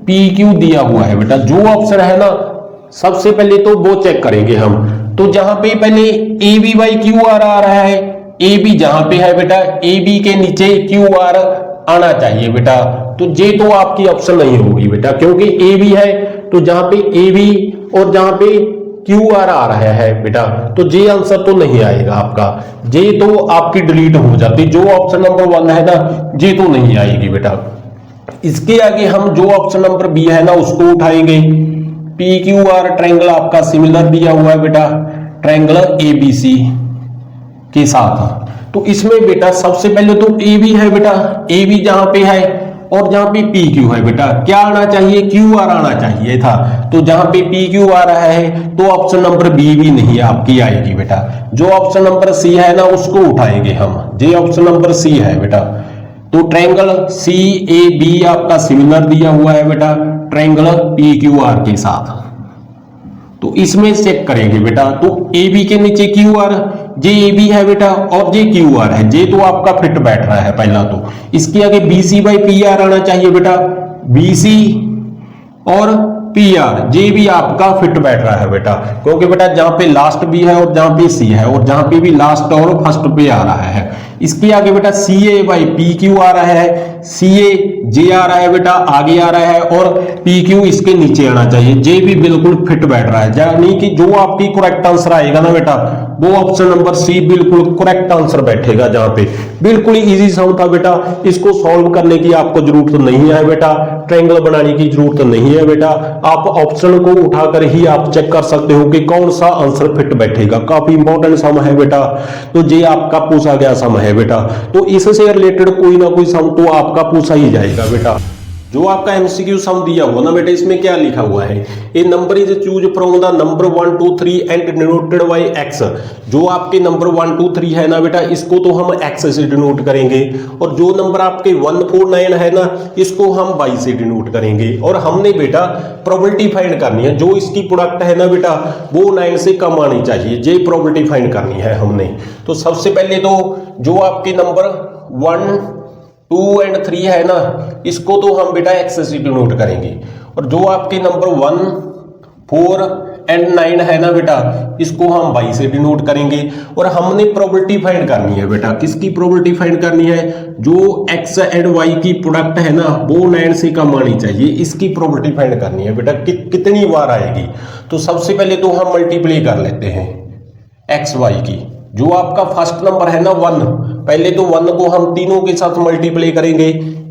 P Q दिया हुआ है बेटा। जो ऑप्शन है ना सबसे पहले तो वो चेक करेंगे हम। तो जहां पे पहले A B by Q R आ रहा है, ए बी जहां पे है बेटा ए बी के नीचे क्यू आर आना चाहिए बेटा। तो ये तो आपकी ऑप्शन नहीं होगी बेटा, क्योंकि ए बी है तो जहां पे ए बी और जहां पे क्यू आर आ रहा है बेटा तो ये आंसर तो नहीं आएगा आपका, ये तो आपकी डिलीट हो जाती। जो ऑप्शन नंबर 1 है ना ये तो नहीं आएगी बेटा। इसके आगे हम जो ऑप्शन नंबर बी है ना उसको उठाएंगे। पी क्यू आर ट्रायंगल आपका सिमिलर दिया हुआ है बेटा ट्रायंगल एबीसी के साथ। तो इसमें बेटा सबसे पहले तो ए बी है बेटा, ए बी जहां पे है और जहां पे पी क्यू है बेटा क्या आना चाहिए, क्यू आर आना चाहिए था। तो जहां पे पी क्यू आ रहा है तो ऑप्शन नंबर बी भी नहीं आपकी आएगी बेटा। जो ऑप्शन नंबर सी है ना उसको उठाएंगे हम, ये ऑप्शन नंबर सी है बेटा। तो ट्रायंगल सी ए बी आपका सिमिलर दिया हुआ है बेटा ट्रायंगल पी क्यू आर के साथ। तो इसमें चेक करेंगे बेटा, तो ए बी के नीचे क्यू आर, जे ए बी है बेटा और जे क्यू आर है, जे तो आपका फिट बैठ रहा है पहला। तो इसके आगे B C by P R आना चाहिए बेटा, बी सी और पी आर, जे भी आपका फिट बैठ रहा है बेटा, क्योंकि बेटा जहां पे लास्ट बी है और जहां पे सी है और जहां पे भी लास्ट और फर्स्ट पे आ रहा है। इसके आगे बेटा सी ए बाई पी क्यू आ रहा है, सी ए जे आ रहा है बेटा आगे आ रहा है और पी क्यू इसके नीचे आना चाहिए, जे भी बिल्कुल फिट बैठ रहा है। यानी कि जो आपकी करेक्ट आंसर आएगा ना बेटा वो ऑप्शन नंबर सी बिल्कुल करेक्ट आंसर बैठेगा। जहां पे बिल्कुल इजी सम था बेटा, इसको सॉल्व करने की आपको जरूरत नहीं है बेटा, ट्रायंगल बनाने की जरूरत नहीं है बेटा। आप ऑप्शन को उठाकर ही आप चेक कर सकते हो कि कौन सा आंसर फिट बैठेगा। काफी इंपॉर्टेंट सम है बेटा, तो ये आपका पूछा गया सम है बेटा। तो इससे रिलेटेड कोई ना कोई सम तो आपका पूछा ही जाएगा बेटा। जो आपका एमसीक्यू सम दिया हुआ ना बेटा इसमें क्या लिखा हुआ है, a number is choose from the number 1 2 3 and denoted by X. जो आपके नंबर 1 2 3 है ना बेटा इसको तो हम एक्स से डिनोट करेंगे, और जो नंबर आपके 1 4 9 है ना इसको हम वाई से डिनोट करेंगे। और हमने बेटा प्रोबेबिलिटी फाइंड करनी है, जो इसकी प्रोडक्ट है ना बेटा वो 9 से कम आनी चाहिए, ये प्रोबेबिलिटी फाइंड करनी है हमने। तो सबसे पहले तो जो आपके नंबर 1 2 एंड 3 है ना इसको तो हम बेटा एक्स से डिनोट करेंगे, और जो आपके नंबर 1 4 एंड 9 है ना बेटा इसको हम वाई से डिनोट करेंगे। और हमने प्रोबेबिलिटी फाइंड करनी है बेटा, किसकी प्रोबेबिलिटी फाइंड करनी है, जो एक्स एंड वाई की प्रोडक्ट है ना वो 9 से कम आनी चाहिए, इसकी प्रोबेबिलिटी फाइंड करनी है बेटा कितनी बार आएगी। तो सबसे पहले तो हम मल्टीप्लाई कर लेते हैं एक्स वाई की। जो आपका फर्स्ट नंबर है ना 1, पहले तो 1 को हम तीनों के साथ मल्टीप्लाई करेंगे,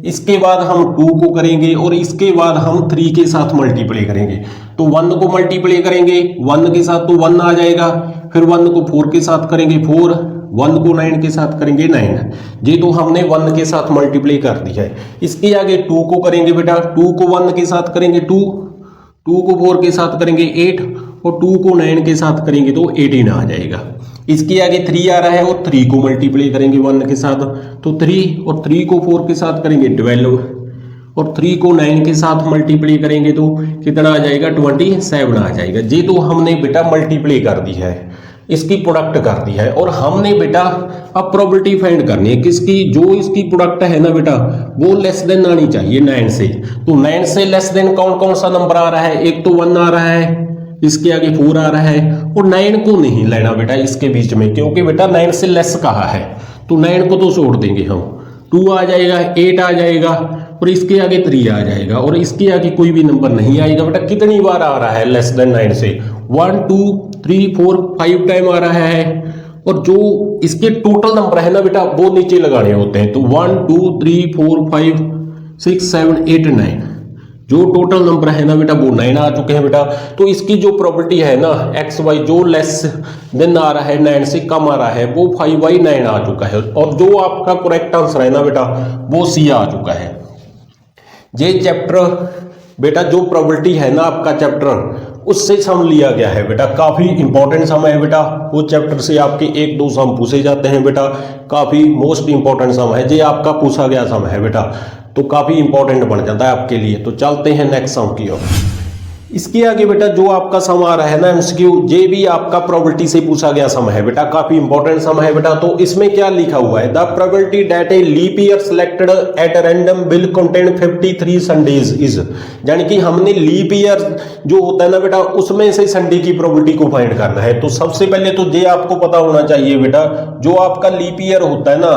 इसके बाद हम 2 को करेंगे और इसके बाद हम 3 के साथ मल्टीप्लाई करेंगे। तो 1 को मल्टीप्लाई करेंगे 1 के साथ तो 1 आ जाएगा, फिर 1 को 4 के साथ करेंगे 4, 1 को 9 के साथ करेंगे 9। ये तो हमने 1 के साथ मल्टीप्लाई कर दी है। इसके आगे 2 को करेंगे बेटा, 2 को 1 के साथ करेंगे 2, 2 को 4 के साथ करेंगे 8 और 2 को 9 के साथ करेंगे तो 18 आ जाएगा। इसके आगे 3 आ रहा है और 3 को मल्टीप्लाई करेंगे 1 के साथ तो 3, और 3 को 4 के साथ करेंगे 12 और 3 को 9 के साथ मल्टीप्लाई करेंगे तो कितना आ जाएगा 27 आ जाएगा। ये तो हमने बेटा मल्टीप्लाई कर दी है, इसकी प्रोडक्ट कर दी है। और हमने बेटा अब प्रोबेबिलिटी फाइंड करनी है किसकी, जो इसकी प्रोडक्ट है ना बेटा वो लेस देन आनी चाहिए 9 से। तो 9 से लेस देन कौन कौन सा नंबर आ रहा है, एक तो 1 आ रहा है, इसके आगे 4 आ रहा है और 9 को नहीं लेना बेटा इसके बीच में, क्योंकि बेटा 9 से लेस कहा है तो 9 को तो छोड़ देंगे हम। 2 आ जाएगा, 8 आ जाएगा और इसके आगे 3 आ जाएगा और इसके आगे कोई भी नंबर नहीं आएगा बेटा। कितनी बार आ रहा है लेस देन 9 से, 1 2 3 4 5 टाइम आ रहा है। और जो इसके टोटल नंबर है ना बेटा वो नीचे लगाने होते हैं। तो 1 2 3 4 5 6 7 8 9 जो टोटल नंबर है ना बेटा वो 9 आ चुके हैं बेटा। तो इसकी जो प्रोबेबिलिटी है ना एक्स वाई जो लेस देन आ रहा है 9 से कम आ रहा है वो 5/9 आ चुका है, और जो आपका करेक्ट आंसर है ना बेटा वो सी आ चुका है। ये चैप्टर बेटा जो प्रोबेबिलिटी है ना आपका चैप्टर उससे सम लिया गया है बेटा, काफी इंपॉर्टेंट सम है बेटा। वो चैप्टर से आपके 1-2 सम पूछे जाते हैं बेटा, काफी मोस्ट इंपॉर्टेंट सम है, ये आपका पूछा गया सम है बेटा, तो काफी इंपॉर्टेंट बन जाता है आपके लिए। तो चलते हैं नेक्स्ट सम की ओर। इसके आगे बेटा जो आपका सम आ रहा है ना एमसीक्यू, ये भी आपका प्रोबेबिलिटी से पूछा गया सम है बेटा, काफी इंपॉर्टेंट सम है बेटा। तो इसमें क्या लिखा हुआ है, the probability that a leap year selected at random will contain 53 Sundays is, यानी कि हमने लीप ईयर जो होता है ना बेटा उसमें से संडे की प्रोबेबिलिटी को फाइंड करना है। तो सबसे पहले तो ये आपको पता होना चाहिए बेटा, जो आपका लीप ईयर होता है ना,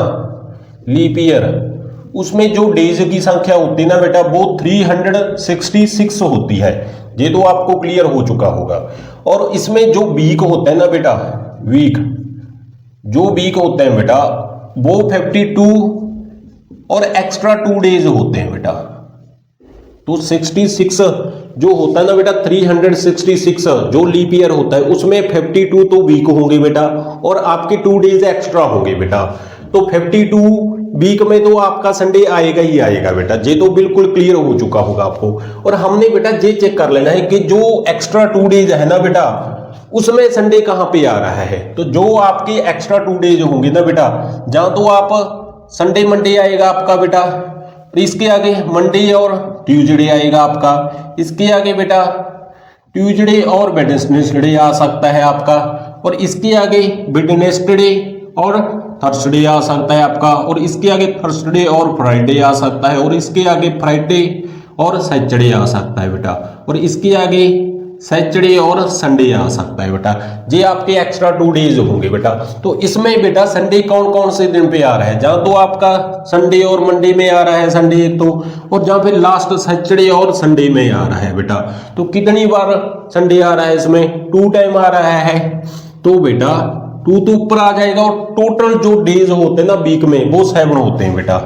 लीप ईयर उसमें जो डेज की संख्या होती है ना बेटा वो 366 होती है, ये तो आपको क्लियर हो चुका होगा। और इसमें जो वीक होता है ना बेटा, वीक जो वीक होते हैं बेटा वो 52 और एक्स्ट्रा 2 डेज होते हैं बेटा। तो 66 जो होता है ना बेटा 366 जो लीप ईयर होता है उसमें 52 तो वीक होंगे बेटा और आपके 2 डेज एक्स्ट्रा होंगे बेटा। तो 52 वीक में तो आपका संडे आएगा ही आएगा बेटा, ये तो बिल्कुल क्लियर हो चुका होगा आपको। और हमने बेटा ये चेक कर लेना है कि जो एक्स्ट्रा 2 डेज है ना बेटा उसमें संडे कहां पे आ रहा है। तो जो आपके एक्स्ट्रा 2 डेज होंगे ना बेटा, जहां तो आप संडे मंडे आएगा आपका बेटा, इसके आगे मंडे और ट्यूसडे आएगा आपका, इसके आगे बेटा ट्यूसडे और वेडनेसडे आ सकता है आपका, और इसके आगे वेडनेसडे और थर्सडे आ सकता है आपका, और इसके आगे थर्सडे और फ्राइडे आ सकता है, और इसके आगे फ्राइडे और सैटरडे आ सकता है बेटा, और इसके आगे सैटरडे और संडे आ सकता है बेटा। ये आपके एक्स्ट्रा 2 डेज होंगे बेटा। तो इसमें बेटा संडे कौन कौन से दिन पे आ रहा है, जहां तो आपका संडे और मंडे में आ रहा है संडे एक तो, और जहां फिर लास्ट सैटरडे और संडे में आ रहा है बेटा। तो कितनी बार संडे आ रहा है इसमें, 2 टाइम आ रहा है। तो बेटा 2 तो ऊपर आ जाएगा, और टोटल जो डेज होते हैं ना वीक में वो 7 होते हैं बेटा।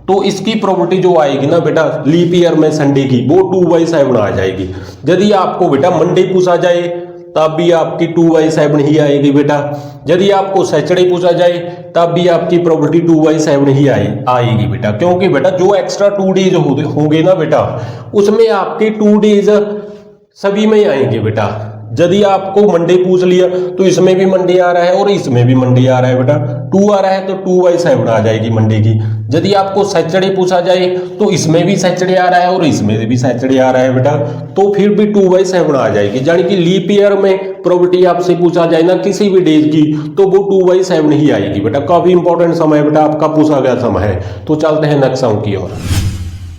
तो इसकी प्रोबेबिलिटी जो आएगी ना बेटा लीप ईयर में संडे की वो 2/7 आ जाएगी। यदि आपको बेटा मंडे पूछा जाए तब भी आपकी 2/7 ही आएगी बेटा, यदि आपको सैटरडे पूछा जाए तब भी आपकी प्रोबेबिलिटी 2/7 ही आएगी बेटा। क्योंकि बेटा जो एक्स्ट्रा 2 डेज होंगे ना बेटा उसमें आपके 2 डेज सभी में आएंगे बेटा। यदि आपको मंडे पूछ लिया तो इसमें भी मंडे आ रहा है और इसमें भी मंडे आ रहा है बेटा, 2 आ रहा है तो 2/7 आ जाएगी मंडे की। यदि आपको सैटरडे पूछा जाए तो इसमें भी सैटरडे आ रहा है और इसमें भी सैटरडे आ रहा है बेटा, तो फिर भी 2/7 आ जाएगी। यानी कि लीप ईयर में प्रोबेबिलिटी आपसे पूछा जाए ना किसी भी डेज की तो वो 2/7 ही आएगी बेटा। काफी इंपॉर्टेंट समय बेटा, आपका पूछा गया समय है। तो चलते हैं नेक्स्ट सम की ओर।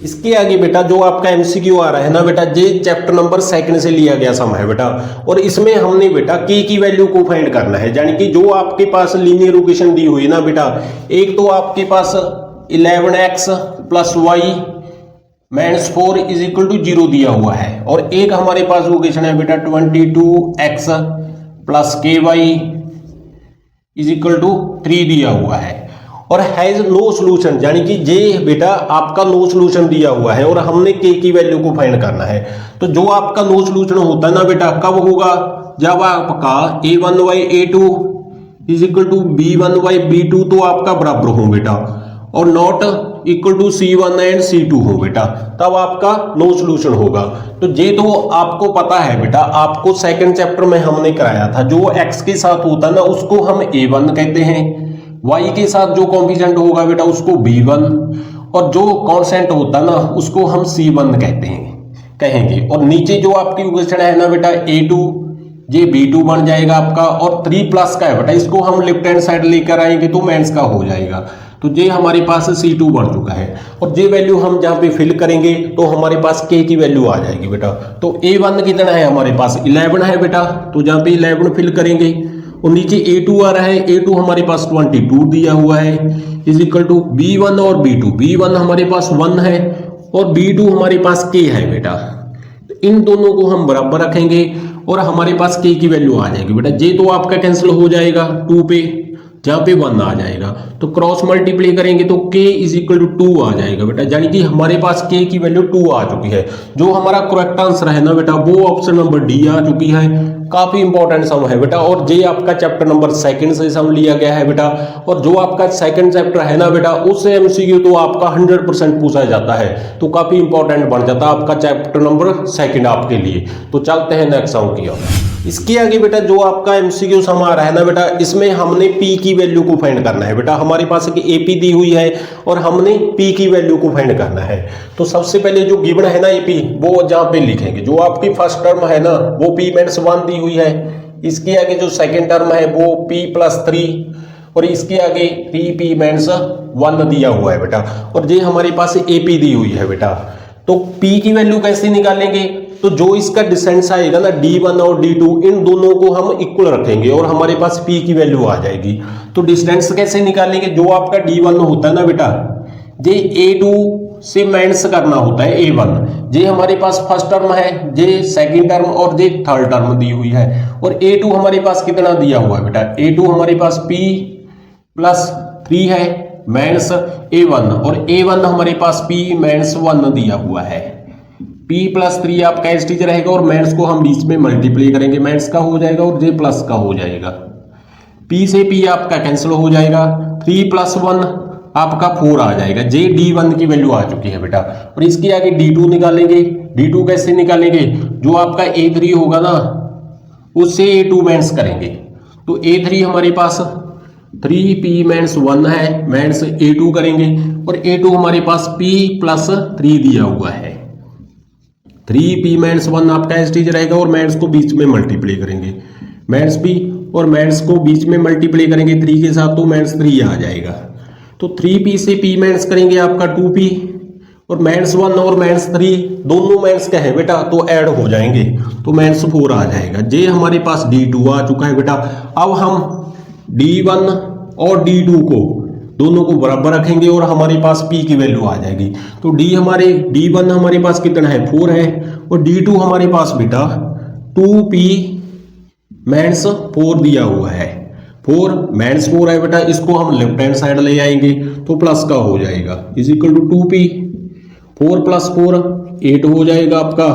इसके आगे बेटा जो आपका एमसीक्यू आ रहा है ना बेटा, ये चैप्टर नंबर 2 से लिया गया सम है बेटा, और इसमें हमने बेटा के की वैल्यू को फाइंड करना है। यानी कि जो आपके पास लीनियर इक्वेशन दी हुई ना बेटा, एक तो आपके पास 11x + y - 4 = 0 दिया हुआ है, और एक हमारे पास इक्वेशन है बेटा 22x + ky = 3 दिया हुआ है, और हैज नो सॉल्यूशन, यानी कि ये बेटा आपका नो सॉल्यूशन दिया हुआ है और हमने के की वैल्यू को फाइंड करना है। तो जो आपका नो सॉल्यूशन होता है ना बेटा कब होगा, जब आपका a1/a2 = b1/b2 तो आपका बराबर हो बेटा, और not equal to C1 and C2 हो बेटा, तब आपका नो सॉल्यूशन होगा। तो ये तो आपको पता है बेटा, आपको सेकंड चैप्टर में हमने कराया था, जो x के साथ होता है ना उसको हम a1 कहते हैं, y के साथ जो कॉम्पिजेंट होगा बेटा उसको b1, और जो कांस्टेंट होता है ना उसको हम c1 कहेंगे। और नीचे जो आपकी इक्वेशन है ना बेटा a2, ये b2 बन जाएगा आपका, और 3+ का है बेटा, इसको हम लेफ्ट हैंड साइड लेकर आएंगे तो माइनस का हो जाएगा। तो ये हमारे पास C2 बन चुका है, और ये वैल्यू हम जहां पे फिल करेंगे तो हमारे पास k की वैल्यू आ जाएगी बेटा। तो a1 कितना है हमारे पास 11 है बेटा, तो जहां पे 11 फिल करेंगे, और नीचे a2 आ रहा है, a2 हमारे पास 22 दिया हुआ है = b1 और b2, b1 हमारे पास 1 है और b2 हमारे पास k है बेटा। तो इन दोनों को हम बराबर रखेंगे और हमारे पास k की वैल्यू आ जाएगी बेटा। ये तो आपका कैंसिल हो जाएगा 2 पे, जहां पे 1 आ जाएगा, तो क्रॉस मल्टीप्लाई करेंगे तो k = 2 आ जाएगा बेटा। यानी कि हमारे पास k की वैल्यू 2 आ चुकी है। जो हमारा करेक्ट आंसर है ना बेटा वो ऑप्शन नंबर डी आ चुकी है। काफी इंपॉर्टेंट सम है बेटा, और ये आपका चैप्टर नंबर 2 से सम लिया गया है बेटा। और जो आपका सेकंड चैप्टर है ना बेटा उससे एमसीक्यू तो आपका 100% पूछा जाता है, तो काफी इंपॉर्टेंट बन जाता है आपका चैप्टर नंबर 2 आपके लिए। तो चलते हैं नेक्स्ट सम की ओर। इसके आगे बेटा जो आपका एमसीक्यू सम आ रहा है ना बेटा, इसमें हमने p की वैल्यू को फाइंड करना है बेटा। हमारे पास एक AP दी हुई है और हमने पी की वैल्यू को फाइंड करना है। तो सबसे पहले जो गिवन है ना ये पी, वो जहां पे लिखेंगे। जो आपकी फर्स्ट टर्म है ना वो पी माइनस 1 दी हुई है, इसके आगे जो सेकेंड टर्म है वो पी प्लस 3 और इसके आगे 3p माइनस 1 दिया हुआ है बेटा, और ये हमारे पास AP दी हुई है बेटा। तो p की वैल्यू कैसे निकालेंगे, तो जो इसका डिस्टेंस आएगा ना D1 और D2 इन दोनों को हम इक्वल रखेंगे और हमारे पास p की वैल्यू आ जाएगी। तो डिस्टेंस कैसे निकालेंगे, जो आपका D1 होता है ना बेटा, ये A2 से माइनस करना होता है A1। ये हमारे पास फर्स्ट टर्म है, ये सेकंड टर्म और ये थर्ड टर्म दी हुई है। और A2 हमारे पास कितना दिया हुआ है बेटा, A2 हमारे पास p प्लस 3 है माइनस A1 और A1 हमारे पास p माइनस 1 दिया हुआ है। p प्लस 3 आपका एज टीचर रहेगा और माइनस को हम बीच में मल्टीप्लाई करेंगे, माइनस का हो जाएगा और j प्लस का हो जाएगा। p से p आपका कैंसिल हो जाएगा, 3 प्लस 1 आपका 4 आ जाएगा। j D1 की वैल्यू आ चुकी है बेटा। और इसके आगे D2 निकालेंगे। D2 कैसे निकालेंगे, जो आपका A3 होगा ना उससे A2 माइनस करेंगे। तो A3 हमारे पास 3p माइनस 1 है, माइनस A2 करेंगे और A2 हमारे पास p प्लस 3 दिया हुआ है। 3p माइनस 1 आपका एज टीचर रहेगा और माइनस को बीच में मल्टीप्लाई करेंगे, माइनस p और माइनस को बीच में मल्टीप्लाई करेंगे 3 के साथ, तो माइनस 3 आ जाएगा। तो 3p से p माइनस करेंगे आपका 2p और माइनस 1 और माइनस 3 दोनों माइनस का है बेटा, तो ऐड हो जाएंगे तो माइनस 4 आ जाएगा। ये हमारे पास D2 आ चुका है बेटा। अब हम D1 और D2 को दोनों को बराबर रखेंगे और हमारे पास p की वैल्यू आ जाएगी। तो D1 हमारे पास कितना है 4 है और D2 हमारे पास बेटा 2p माइनस 4 दिया हुआ है। 4 माइनस 4 है बेटा, इसको हम लेफ्ट हैंड साइड ले आएंगे तो प्लस का हो जाएगा is equal to 2p। 4 plus 4 8 हो जाएगा आपका,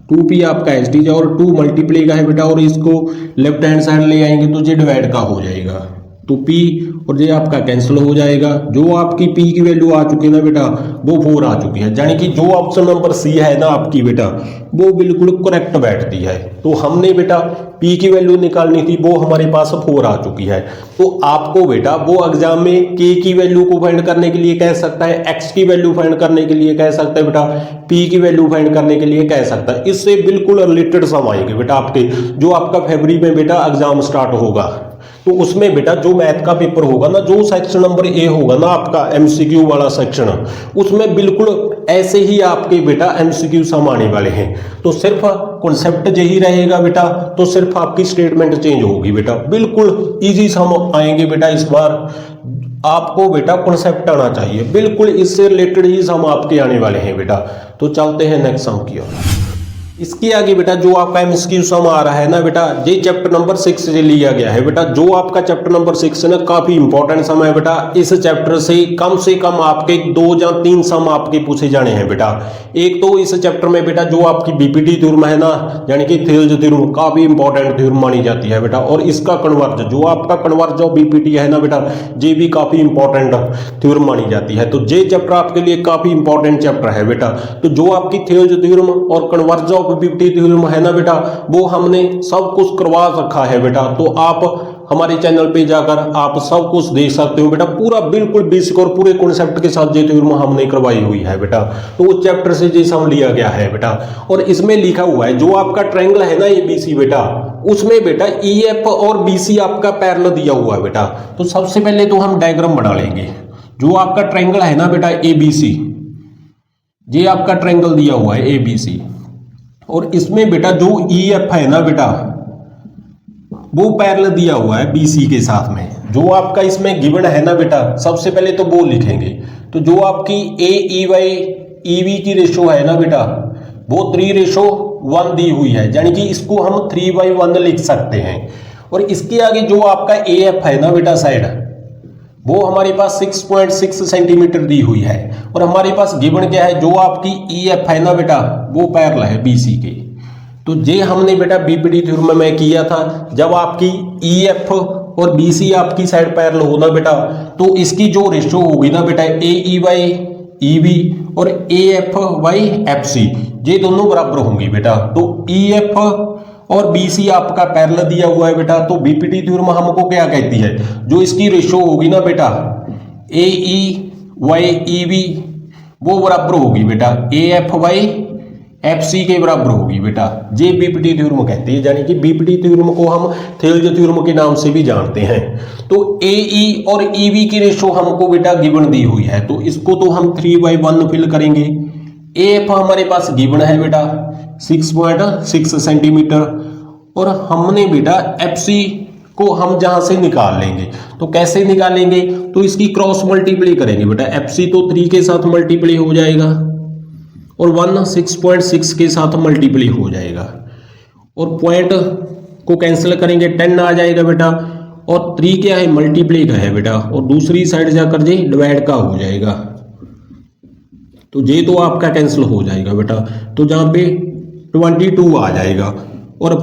2p आपका एच टी और 2 मल्टीप्लाई का है बेटा और इसको लेफ्ट हैंड साइड ले आएंगे तो ये डिवाइड का हो जाएगा। तो p और ये आपका कैंसिल हो जाएगा। जो आपकी p की वैल्यू आ चुकी है ना बेटा वो 4 आ चुकी है, यानी कि जो ऑप्शन नंबर सी है ना आपकी बेटा वो बिल्कुल करेक्ट बैठती है। तो हमने बेटा p की वैल्यू निकालनी थी, वो हमारे पास 4 आ चुकी है। तो आपको बेटा वो एग्जाम में k की वैल्यू को फाइंड करने के लिए कह सकता है, x की वैल्यू फाइंड करने के लिए कह सकता है बेटा, p की वैल्यू फाइंड करने के लिए कह सकता है। इससे बिल्कुल रिलेटेड सम आएंगे बेटा आपके, जो आपका फरवरी में बेटा एग्जाम स्टार्ट होगा तो उसमें बेटा जो मैथ का पेपर होगा ना, जो सेक्शन नंबर ए होगा ना आपका एमसीक्यू वाला सेक्शन, उसमें बिल्कुल ऐसे ही आपके बेटा एमसीक्यू सम आने वाले हैं। तो सिर्फ कॉन्सेप्ट यही रहेगा बेटा, तो सिर्फ आपकी स्टेटमेंट चेंज होगी बेटा, बिल्कुल इजी सम आएंगे बेटा। इस बार आपको बेटा कॉन्सेप्ट आना चाहिए, बिल्कुल इससे रिलेटेड ही सम आपके आने वाले हैं बेटा। तो चलते हैं नेक्स्ट सम की ओर। इसके आगे बेटा जो आपका एमसीक्यू सम आ रहा है ना बेटा, ये चैप्टर नंबर 6 से लिया गया है बेटा। जो आपका चैप्टर नंबर 6 है ना काफी इंपॉर्टेंट सम है बेटा। इस चैप्टर से कम आपके 2 या 3 सम आपके पूछे जाने हैं बेटा। एक तो इस चैप्टर में बेटा जो आपकी बीपीटी थ्योरम है ना, यानी कि थेल्स थ्योरम, काफी इंपॉर्टेंट थ्योरम मानी जाती है बेटा। और इसका कन्वर्ज, जो आपका कन्वर्ज ऑफ बीपीटी है ना बेटा, ये भी काफी इंपॉर्टेंट थ्योरम मानी जाती है। तो ये चैप्टर आपके लिए काफी इंपॉर्टेंट चैप्टर है बेटा। तो जो आपकी थेल्स थ्योरम और कन्वर्ज ऑफ बीपीटी थ्योरम है ना बेटा, वो हमने सब कुछ करवा रखा है बेटा। तो आप हमारे चैनल पे जाकर आप सब कुछ देख सकते हो बेटा, पूरा बिल्कुल बेसिक और पूरे कॉन्सेप्ट के साथ ये थ्योरम हमने करवाई हुई है बेटा। तो उस चैप्टर से ये सम लिया गया है बेटा। और इसमें लिखा हुआ है जो आपका ट्रायंगल है ना एबीसी बेटा, उसमें बेटा ईएफ और बीसी आपका पैरेलल दिया हुआ है बेटा। तो सबसे पहले तो हम डायग्राम बना लेंगे। जो आपका ट्रायंगल है ना बेटा एबीसी, ये आपका ट्रायंगल दिया हुआ है एबीसी, और इसमें बेटा जो ईएफ है ना बेटा वो पैरेलल दिया हुआ है बीसी के साथ में। जो आपका इसमें गिवन है ना बेटा, सबसे पहले तो वो लिखेंगे। तो जो आपकी ए ई वाई ईवी की रेशो है ना बेटा, वो 3:1 दी हुई है, यानी कि इसको हम 3/1 लिख सकते हैं। और इसके आगे जो आपका एएफ है ना बेटा साइड, वो हमारे पास 6.6 सेंटीमीटर दी हुई है। और हमारे पास गिवन क्या है, जो आपकी ईएफ है ना बेटा वो पैरेलल है बीसी के। तो ये हमने बेटा बीपीटी थ्योरम में किया था। जब आपकी ईएफ और बीसी आपकी साइड पैरेलल हो ना बेटा, तो इसकी जो रेशो होगी ना बेटा ए ई वाई ईवी और A F Y F C, ये दोनों बराबर होंगी बेटा। तो ईएफ और बीसी आपका पैरेलल दिया हुआ है बेटा। तो बीपीटी थ्योरम हमको क्या कहती है, जो इसकी रेशो होगी ना बेटा ए ई बाई ई बी वो बराबर होगी बेटा A F by F C के बराबर होगी बेटा। ये बीपीटी थ्योरम कहते हैं, यानी कि बीपीटी थ्योरम को हम थेल्ज थ्योरम के नाम से भी जानते हैं। तो ए ई और ई बी की रेशो हमको बेटा गिवन दी हुई है, तो इसको तो हम 3/1 फिल करेंगे। ए एफ हमारे पास गिवन है बेटा 6.6 सेंटीमीटर, और हमने बेटा एफ सी को हम जहां से निकाल लेंगे, तो कैसे निकालेंगे, तो इसकी क्रॉस मल्टीप्लाई करेंगे बेटा। एफ सी तो 3 के साथ मल्टीप्लाई हो जाएगा और 1 6.6 के साथ मल्टीप्लाई हो जाएगा, और पॉइंट को कैंसिल करेंगे 10 आ जाएगा बेटा, और 3 क्या है मल्टीप्लाई का है बेटा, और दूसरी साइड जाकर जे डिवाइड का हो जाएगा, तो जे तो आपका कैंसिल हो जाएगा बेटा। तो जहां पे 22 आ जाएगा, और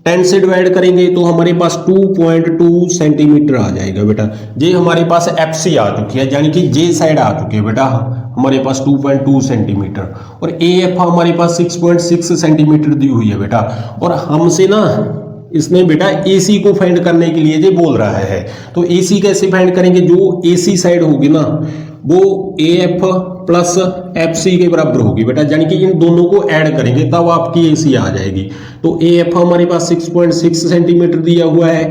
10 से डिवाइड करेंगे तो हमारे पास 2.2 सेंटीमीटर आ जाएगा बेटा। जे हमारे पास एफ सी आ चुकी है, यानी कि जे साइड आ चुकी है बेटा हमारे पास 2.2 सेंटीमीटर, और ए एफ हमारे पास 6.6 सेंटीमीटर दी हुई है बेटा। और हमसे ना इसने बेटा ए सी को फाइंड करने के लिए जो बोल रहा है, तो ए सी कैसे फाइंड करेंगे, जो ए सी साइड होगी ना वो A F plus F C के बराबर होगी बेटा, यानी कि इन दोनों को ऐड करेंगे तब आपकी ए सी आ जाएगी। तो ए एफ हमारे पास 6.6 सेंटीमीटर दिया हुआ है,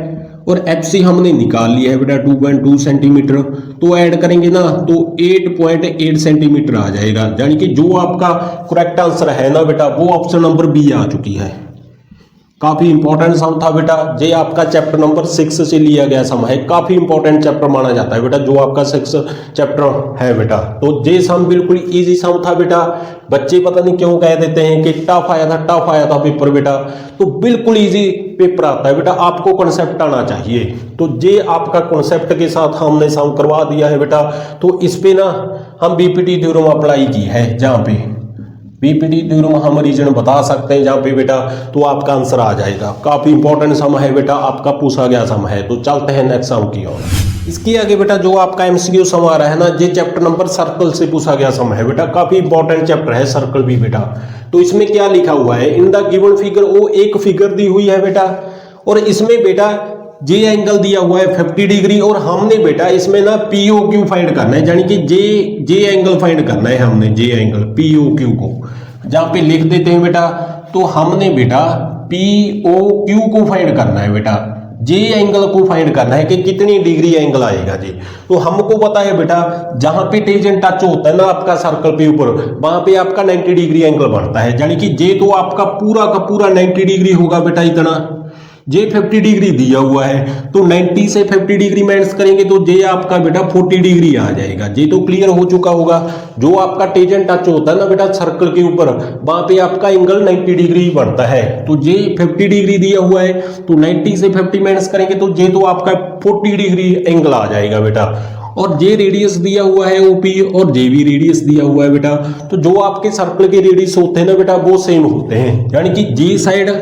और एफ सी हमने निकाल लिया है बेटा 2.2 सेंटीमीटर, तो ऐड करेंगे ना तो 8.8 सेंटीमीटर आ जाएगा, यानी कि जो आपका करेक्ट आंसर है ना बेटा वो ऑप्शन नंबर बी आ चुकी है। काफी इंपॉर्टेंट सम था बेटा, ये आपका चैप्टर नंबर 6 से लिया गया सम है, काफी इंपॉर्टेंट चैप्टर माना जाता है बेटा जो आपका 6 चैप्टर है बेटा। तो ये सम बिल्कुल इजी सम था बेटा। बच्चे पता नहीं क्यों कह देते हैं कि टफ आया था पेपर बेटा, तो बिल्कुल इजी पेपर आता है बेटा, आपको कॉन्सेप्ट आना चाहिए। तो ये आपका कॉन्सेप्ट के साथ हमने सम करवा दिया है बेटा। तो इस पे ना हम बीपीटी थ्योरम अप्लाई की है, जहां पे बीपीटी थ्योरम हम रीजन बता सकते हैं जहां पे बेटा, तो आपका आंसर आ जाएगा। काफी इंपॉर्टेंट सम है बेटा, आपका पूछा गया सम है। तो चलते हैं नेक्स्ट सम की ओर। इसके आगे बेटा जो आपका एमसीक्यू सम आ रहा है ना, ये चैप्टर नंबर सर्कल से पूछा गया सम है बेटा, काफी इंपॉर्टेंट चैप्टर है सर्कल भी बेटा। तो इसमें क्या लिखा हुआ है, इन द गिवन फिगर, वो एक फिगर दी हुई है बेटा, और इसमें बेटा जे एंगल दिया हुआ है 50 डिग्री, और हमने बेटा इसमें ना पीओ क्यू फाइंड करना है, यानी कि जे एंगल फाइंड करना है हमने, जे एंगल पीओ क्यू को जहां पे लिख देते हैं बेटा। तो हमने बेटा पीओ क्यू को फाइंड करना है बेटा, जे एंगल को फाइंड करना है कि कितनी डिग्री एंगल आएगा जी। तो हमको पता है बेटा जहां पे टेंजेंट टच होता है ना आपका सर्कल के ऊपर, वहां पे आपका 90 डिग्री एंगल बनता है, यानी कि जे तो आपका पूरा का पूरा 90 डिग्री होगा बेटा। इतना जे 50 डिग्री दिया हुआ है, तो 90 से 50 डिग्री माइनस करेंगे तो जे आपका बेटा 40 डिग्री आ जाएगा। जे तो क्लियर हो चुका होगा। जो आपका टेंजेंट टच होता है ना बेटा सर्कल के ऊपर, वहां पे आपका एंगल 90 डिग्री बनता है। तो जे 50 डिग्री दिया हुआ है, तो 90 से 50 माइनस करेंगे तो जे तो आपका 40 डिग्री एंगल आ जाएगा बेटा। और जे रेडियस दिया हुआ है ओपी, और जे भी रेडियस दिया हुआ है बेटा। तो जो आपके सर्कल के रेडियस होते हैं ना बेटा वो सेम होते हैं, यानी कि जे साइड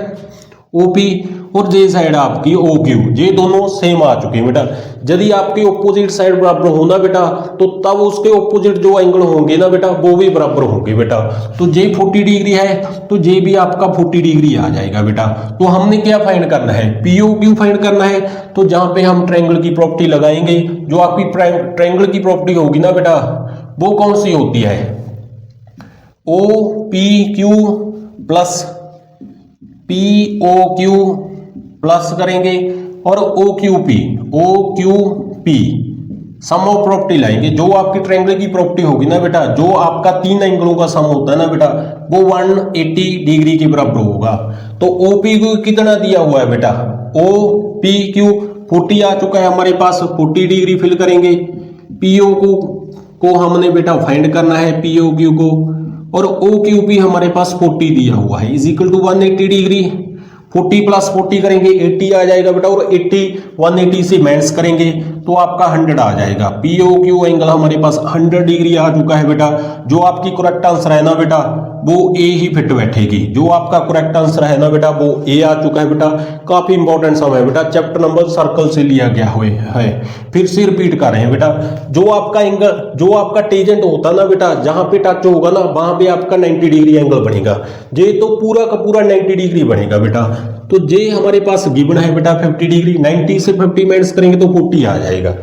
ओपी और जे साइड आपकी ओ क्यू, ये दोनों सेम आ चुके हैं बेटा। यदि आपकी ऑपोजिट साइड बराबर होना बेटा, तो तब उसके ऑपोजिट जो एंगल होंगे ना बेटा वो भी बराबर होंगे बेटा। तो जे 40 डिग्री है तो जे भी आपका 40 डिग्री आ जाएगा बेटा। तो हमने क्या फाइंड करना है, पीओ क्यू फाइंड करना है। तो जहां पे हम ट्रायंगल की प्रॉपर्टी लगाएंगे, जो आपकी ट्रायंगल की प्रॉपर्टी होगी ना बेटा वो कौन सी होती है, O P Q plus P O Q plus करेंगे और O Q P sum of property लाएंगे। जो आपकी ट्रायंगल की प्रॉपर्टी होगी ना बेटा, जो आपका 3 एंगलों का सम होता है ना बेटा, वो 180 डिग्री के बराबर होगा। तो ओ पी क्यू कितना दिया हुआ है बेटा, ओ पी क्यू 40 आ चुका है हमारे पास, 40 डिग्री फिल करेंगे। पीओ को हमने बेटा फाइंड करना है पीओ क्यू को, और ओ क्यू पी हमारे पास 40 दिया हुआ है, is equal to 180 degree. 40 plus 40 करेंगे 80 आ जाएगा बेटा, और 80 180 से माइनस करेंगे तो आपका 100 आ जाएगा। पीओ क्यू एंगल हमारे पास 100 डिग्री आ चुका है बेटा। जो आपकी करेक्ट आंसर है ना बेटा वो ए ही फिट बैठेगी। जो आपका करेक्ट आंसर है ना बेटा वो ए आ चुका है बेटा। काफी इंपॉर्टेंट सम है बेटा, चैप्टर नंबर सर्कल से लिया गया हुआ है। फिर से रिपीट कर रहे हैं बेटा, जो आपका एंगल, जो आपका टेंजेंट होता है ना बेटा, जहां पे टच होगा ना वहां पे आपका 90 डिग्री एंगल बनेगा। जे तो पूरा का पूरा 90 डिग्री बनेगा बेटा। तो जे हमारे पास गिवन है बेटा 50 डिग्री, 90 से 50 माइनस करेंगे तो 40 आ जाएगा।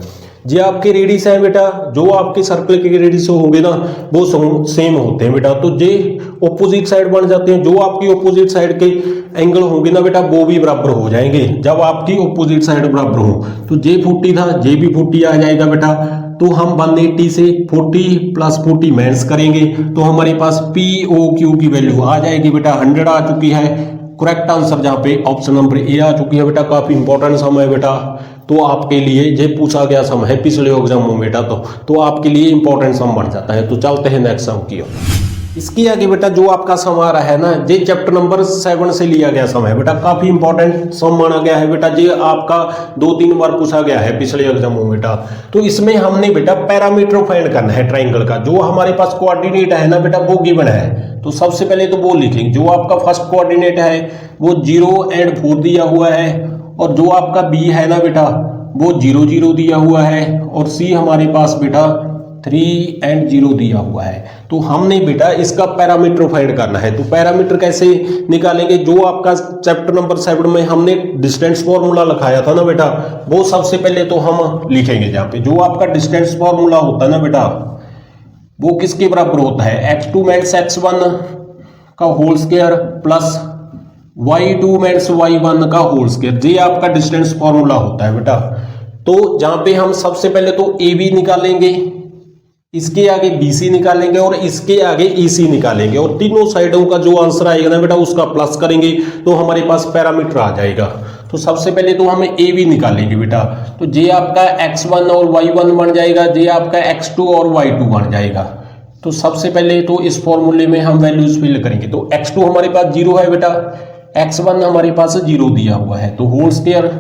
जो आपके रेडियस है बेटा, जो आपके सर्कल के रेडियस होंगे ना वो सेम होते हैं बेटा, तो जे ऑपोजिट साइड बन जाते हैं। जो आपकी ऑपोजिट साइड के एंगल होंगे ना बेटा वो भी बराबर हो जाएंगे जब आपकी ऑपोजिट साइड बराबर हो। तो जे 40 था, जे भी 40 आ जाएगा बेटा। तो हम 180 से 40 प्लस 40 माइनस करेंगे तो हमारे पास पी ओ क्यू की वैल्यू आ जाएगी बेटा 100 आ चुकी है। करेक्ट आंसर जहाँ पे ऑप्शन नंबर ए आ चुकी है बेटा। काफी इंपॉर्टेंट सम है बेटा, तो आपके लिए ये पूछा गया सम है पिछले एग्जाम में बेटा, तो आपके लिए इंपॉर्टेंट सम बन जाता है। तो चलते हैं नेक्स्ट सम की ओर। इसके आगे बेटा जो आपका सम आ रहा है ना, ये चैप्टर नंबर 7 से लिया गया सम है बेटा। काफी इंपॉर्टेंट सम माना गया है बेटा, ये आपका 2-3 बार पूछा गया है पिछले एग्जाम में बेटा। तो इसमें हमने बेटा पैरामीटर फाइंड करना है ट्राइंगल का। जो हमारे पास कोऑर्डिनेट है ना बेटा वो गिवन है, तो सबसे पहले तो वो लिखेंगे। जो आपका फर्स्ट कोऑर्डिनेट है वो 0 एंड 4 दिया हुआ है, और जो आपका बी है ना बेटा वो 0 0 दिया हुआ है, और सी हमारे पास बेटा 3 एंड 0 दिया हुआ है। तो हमने बेटा इसका पैरामीटर फाइंड करना है। तो पैरामीटर कैसे निकालेंगे? जो आपका चैप्टर नंबर 7 में हमने डिस्टेंस फॉर्मूला लिखाया था ना बेटा, वो सबसे पहले तो हम लिखेंगे। जहाँ पे जो आपका डिस्टेंस फॉर्मूला होता है ना बेटा वो किसके बराबर होता है? x2 माइनस x1 का whole square plus y2 minus y1 का होल स्क्वायर। ये आपका डिस्टेंस फॉर्मूला होता है बेटा। तो जहां पे हम सबसे पहले तो AB निकालेंगे, इसके आगे BC निकालेंगे और इसके आगे EC निकालेंगे, और तीनों साइडों का जो आंसर आएगा ना बेटा उसका प्लस करेंगे तो हमारे पास पैरामीटर आ जाएगा। तो सबसे पहले तो हमें AB निकालेंगे बेटा। तो जे आपका x1 और y1 बन जाएगा, जे आपका x2 और y2 बन जाएगा। तो सबसे पहले तो इस फॉर्मूले में हम वैल्यूज फिल करेंगे। तो x2 हमारे पास 0 है बेटा, x1 हमारे पास 0 दिया हुआ है, तो होल स्क्वायर।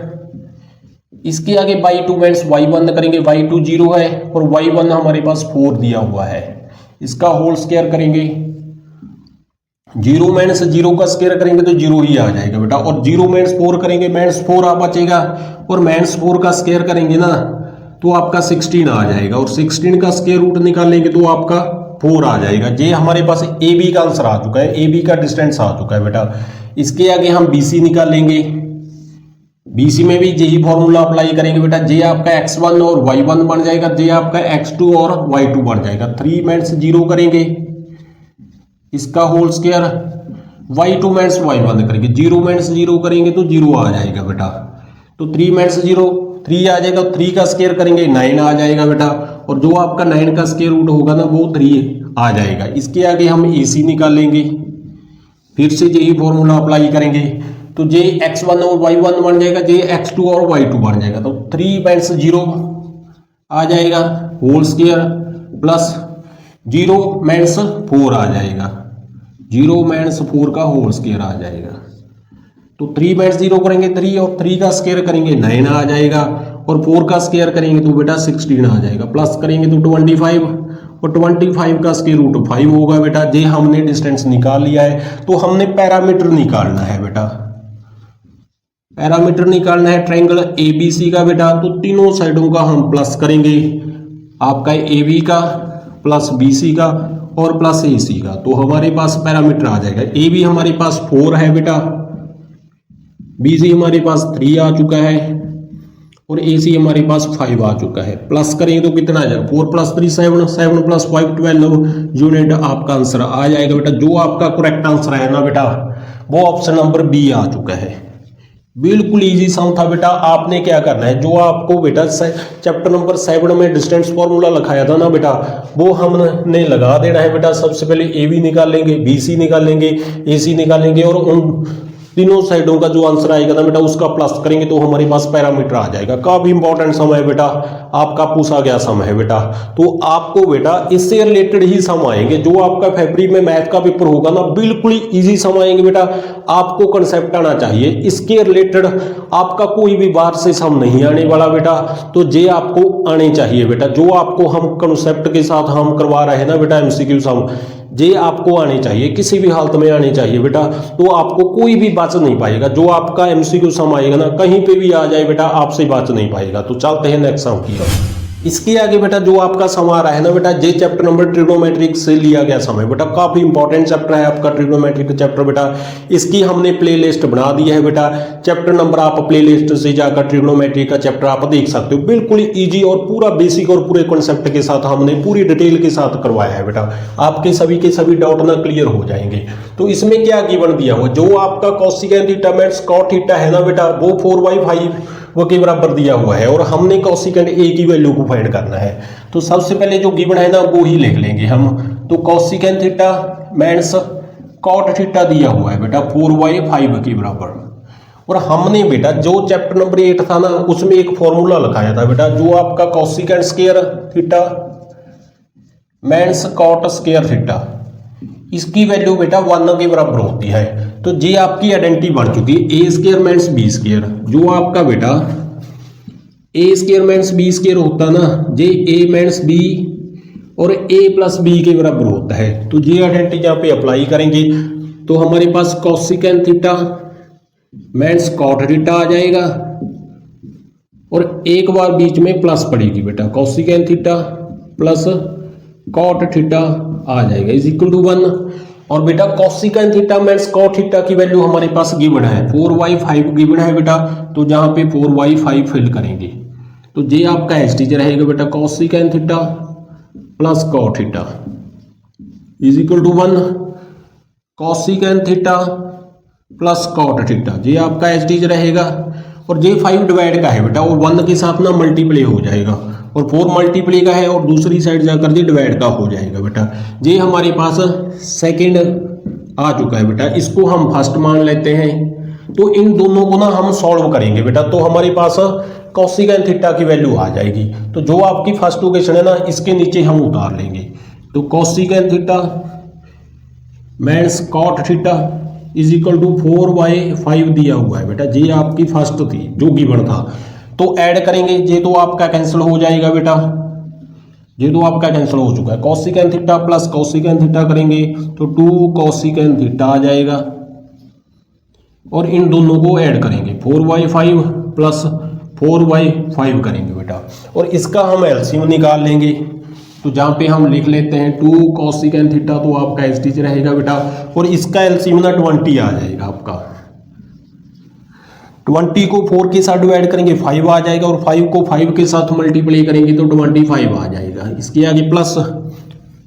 इसके आगे y2 माइनस y1 करेंगे, y2 0 है और y1 हमारे पास 4 दिया हुआ है, इसका होल स्क्वायर करेंगे। 0 माइनस 0 का स्क्वायर करेंगे तो 0 ही आ जाएगा बेटा, और 0 माइनस 4 करेंगे, माइनस 4 आ बचेगा, और माइनस 4 का स्क्वायर करेंगे ना तो आपका 16 आ जाएगा, और 16 का स्क्वायर रूट निकालेंगे तो आपका 4 आ जाएगा। ये हमारे पास AB का आंसर आ चुका है, AB का डिस्टेंस आ चुका है बेटा। इसके आगे हम BC निकालेंगे, BC में भी यही फॉर्मूला अप्लाई करेंगे बेटा। जे आपका x1 और y1 बन जाएगा, जे आपका x2 और y2 बन जाएगा। 3 माइनस 0 करेंगे, इसका whole square, y2 minus y1 करेंगे, 0 माइनस 0 करेंगे तो 0 आ जाएगा बेटा। तो 3 माइनस 0 3 आ जाएगा, 3 का स्क्वायर करेंगे 9 आ जाएगा बेटा, और जो आपका 9 का स्क्वायर रूट होगा ना वो 3 आ जाएगा। इसके आगे हम AC निकालेंगे, फिर से यही फॉर्मूला अप्लाई करेंगे। तो जे x1 और y1 बन जाएगा, जे x2 और y2 बन जाएगा। तो 3 माइनस 0 आ जाएगा, होल स्क्वायर प्लस 0 माइनस 4 आ जाएगा, 0 माइनस 4 का होल स्क्वायर आ जाएगा। तो 3 माइनस 0 करेंगे 3, और 3 का स्क्वायर करेंगे 9 आ जाएगा, और 4 का स्क्वायर करेंगे तो बेटा 16 आ जाएगा, प्लस करेंगे तो 25, और 25 का स्क्वायर रूट 5 होगा बेटा। जे हमने डिस्टेंस निकाल लिया है, तो हमने पैरामीटर निकालना है बेटा। पैरामीटर निकालना है ट्रायंगल ABC का बेटा। तो तीनों साइडों का हम प्लस करेंगे, आपका AB का प्लस BC का और प्लस AC का। तो हमारे पास पैरामीटर आ जाएगा। AB हमारे पास 4 है बेटा, BC हमारे पास 3 आ चुका है, और AC हमारे पास 5 आ चुका है। प्लस करेंगे तो कितना आ जाएगा? 4 प्लस 3 7, 7 प्लस 5 12 यूनिट आपका आंसर आ जाएगा बेटा। जो आपका करेक्ट आंसर है ना बेटा वो ऑप्शन नंबर बी आ चुका है। बिल्कुल इजी सम था बेटा। आपने क्या करना है, जो आपको बेटा चैप्टर नंबर 7 में डिस्टेंस फॉर्मूला लिखाया था ना बेटा वो हमने लगा देना है बेटा। सबसे पहले AB निकालेंगे, BC निकालेंगे, AC निकालेंगे, और उन तीनों साइडों का जो आंसर आएगा ना बेटा उसका प्लस करेंगे तो हमारे पास पैरामीटर आ जाएगा। काफी इंपॉर्टेंट सम है बेटा, आपका पूछा गया सम है बेटा। तो आपको बेटा इससे रिलेटेड ही सम आएंगे। जो आपका फरवरी में मैथ का पेपर होगा ना बिल्कुल इजी सम आएंगे बेटा। आपको कंसेप्ट आना चाहिए, इसके रिलेटेड आपका कोई भी बाहर से सम नहीं आने वाला बेटा। तो ये आपको आने चाहिए बेटा। जो आपको हम कंसेप्ट के साथ हम करवा रहे हैं ना बेटा MCQ सम, ये आपको आने चाहिए, किसी भी हालत में आने चाहिए बेटा। तो आपको कोई भी बच नहीं पाएगा। जो आपका MCQ सम आएगा ना कहीं पे भी आ जाए बेटा आपसे बच नहीं पाएगा। तो चलते हैं नेक्स्ट सम की। इसके आगे बेटा जो आपका सम आ रहा है ना बेटा, ये चैप्टर नंबर ट्रिग्नोमेट्रिक से लिया गया सम है बेटा, काफी इंपॉर्टेंट चैप्टर है आपका ट्रिग्नोमेट्रिक का चैप्टर बेटा। इसकी हमने प्लेलिस्ट बना दी है बेटा, चैप्टर नंबर आप प्लेलिस्ट से जाकर ट्रिग्नोमेट्रिक का चैप्टर आप देख सकते हो। बिल्कुल इजी और पूरा बेसिक और पूरे कॉन्सेप्ट के साथ हमने पूरी डिटेल के साथ करवाया है बेटा, आपके सभी के सभी डाउट ना क्लियर हो जाएंगे। तो इसमें क्या गिवन दिया हुआ, जो आपका cosecant theta minus cot theta है ना बेटा, वो 4/5 वो के बराबर दिया हुआ है, और हमने कोसेकेंट ए की वैल्यू को फाइंड करना है। तो सबसे पहले जो गिवन है ना वो ही लिख लेंगे हम। तो cosecant theta minus cot theta दिया हुआ है बेटा 4/5 के बराबर, और हमने बेटा जो चैप्टर नंबर 8 था ना उसमें एक फॉर्मूला लिखाया था बेटा, जो आपका cosecant square theta minus cot square theta, इसकी वैल्यू बेटा 1 के बराबर होती है। तो ये आपकी आइडेंटिटी बन चुकी है ए स्क्वायर माइनस बी स्क्वायर, जो आपका बेटा ए स्क्वायर माइनस बी स्क्वायर होता है ना, ये ए माइनस बी और ए प्लस बी के बराबर होता है। तो ये आइडेंटिटी यहाँ पे अप्लाई करेंगे तो हमारे पास cosecant theta minus cot theta आ जाएगा, और एक बार बीच में प्लस पड़ेगी बेटा, cosecant theta plus cot theta आ जाएगा इज इक्वल टू 1। और बेटा cosecant theta minus cot theta की वैल्यू हमारे पास गिवन है 4/5 गिवन है बेटा, तो जहां पे 4/5 फिल करेंगे तो ये आपका एसटीज रहेगा बेटा, cosecant theta plus cot theta is equal to 1। Cosecant theta plus cot theta ये आपका एसटीज रहेगा, और ये 5 डिवाइड का है बेटा, वो 1 के साथ ना मल्टीप्लाई हो जाएगा, और 4 मल्टीप्लाई का है और दूसरी साइड जाकर ये डिवाइड का हो जाएगा बेटा। ये हमारे पास सेकंड आ चुका है बेटा, इसको हम फर्स्ट मान लेते हैं। तो इन दोनों को ना हम सॉल्व करेंगे बेटा, तो हमारे पास कोसेकेंट थीटा की वैल्यू आ जाएगी। तो जो आपकी फर्स्ट इक्वेशन है ना इसके नीचे हम उतार लेंगे। तो cosecant theta minus cot theta is equal to 4/5 दिया हुआ है बेटा, ये आपकी फर्स्ट थी जो गिवन था। तो ऐड करेंगे, ये तो आपका कैंसिल हो जाएगा बेटा, ये तो आपका कैंसिल हो चुका है। Cosecant theta plus cosecant theta करेंगे तो 2 कोसेकेंट थीटा आ जाएगा, और इन दोनों को ऐड करेंगे 4/5 प्लस 4/5 करेंगे बेटा, और इसका हम एलसीएम निकाल लेंगे। तो जहां पे हम लिख लेते हैं 2 कोसेकेंट थीटा, तो आपका एसटीज रहेगा बेटा, और इसका एलसीएम ना 20 आ जाएगा आपका। 20 को 4 के साथ डिवाइड करेंगे 5 आ जाएगा, और 5 को 5 के साथ मल्टीप्लाई करेंगे तो 25 आ जाएगा। इसके आगे प्लस